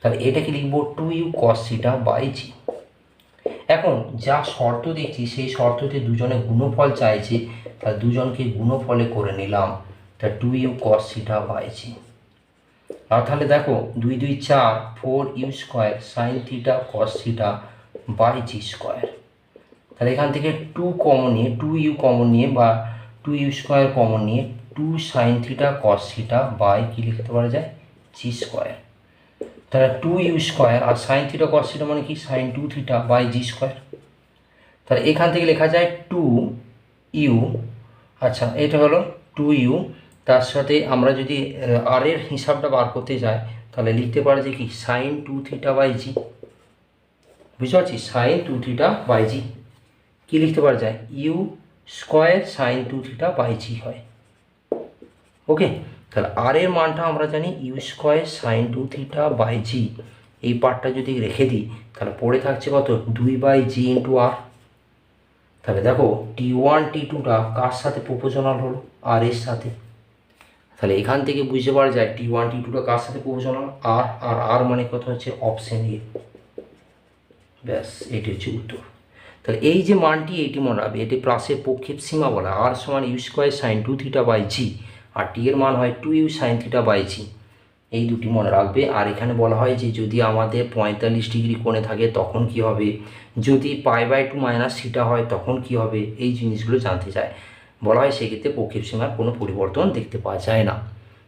তাহলে এটাকে লিখব 2u cos থিটা বাই জি। এখন যা শর্ত দেখছি সেই শর্ততে দুজনে গুণফল চাইছে, তাহলে দুজনকে গুণফলে করে নিলাম, তা 2u cos theta by g. আর তাহলে দেখো 2 2 4 4u square sine theta cos theta by g square. তাহলে এখান থেকে 2 কমন নিয়ে, 2u কমন নিয়ে বা 2u স্কোয়ার কমন নিয়ে 2 sine theta cos theta by কি লিখতে পারা যায়, জি স্কোয়ার। তাহলে 2u স্কোয়ার আর সাইন থিটা cos থিটা মানে কি, sine 2 theta by g square. তাহলে এখান থেকে লেখা যায় 2u, আচ্ছা এটা হলো 2u, তার সাথে আমরা যদি আর এর হিসাবটা বার করতে যাই তাহলে লিখতে পারা যায় কি, সাইন 2 থিটা বাই জি। বুঝতে পারছি, সাইন 2 থিটা বাই জি কী লিখতে পারা যায়, u square sine 2 theta by g হয়। ওকে, তাহলে আর এর মানটা আমরা জানি u square sine 2 theta by g, এই পার্টটা যদি রেখে দিই তাহলে পড়ে থাকছে কত, 2 বাই জি ইন্টু আর। তাহলে দেখো T1 T2টা কার সাথে প্রপোর্শনাল হলো, আর এর সাথে। তাহলে এখান থেকে বুঝতে পারা যায় T1 T2টা কার সাথে প্রপোর্শনাল, আর আর আর মানে কত হচ্ছে অপশন এ। ব্যাস এটি হচ্ছে উত্তর। তাহলে এই যে মানটি এটি মনে রাখবে, এটি প্লাসের প্রক্ষেপ সীমা বলা, আর সমান u square sine 2 theta by g, আর টি এর মান হয় 2u sign theta by g, এই দুটি মনে রাখবে। আর এখানে বলা হয় যে যদি আমাদের 45 ডিগ্রি কোণে থাকে তখন কি হবে, যদি π/2 মাইনাস থিটা হয় তখন কি হবে, এই জিনিসগুলো জানতে চায়। বলা হয় সেক্ষেত্রে প্রক্ষেপ সীমার কোনো পরিবর্তন দেখতে পাওয়া যায় না।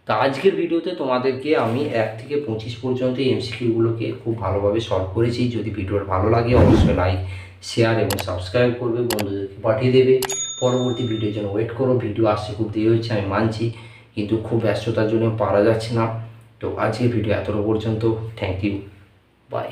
তো আজকের ভিডিওতে তোমাদেরকে আমি 1 থেকে 25 পর্যন্ত এমসিকিউগুলোকে খুব ভালোভাবে সলভ করেছি। যদি ভিডিওটা ভালো লাগে অবশ্যই লাইক, শেয়ার এবং সাবস্ক্রাইব করবে, বন্ধুদেরকে পাঠিয়ে দেবে। পরবর্তী ভিডিওর জন্য ওয়েট করো, ভিডিও আসছে খুব দেরি হচ্ছে আমি মানছি, কিন্তু খুব ব্যস্ততার জন্য পারা যাচ্ছে না। তো আজকের ভিডিও এতটা পর্যন্ত, থ্যাংক ইউ, বাই।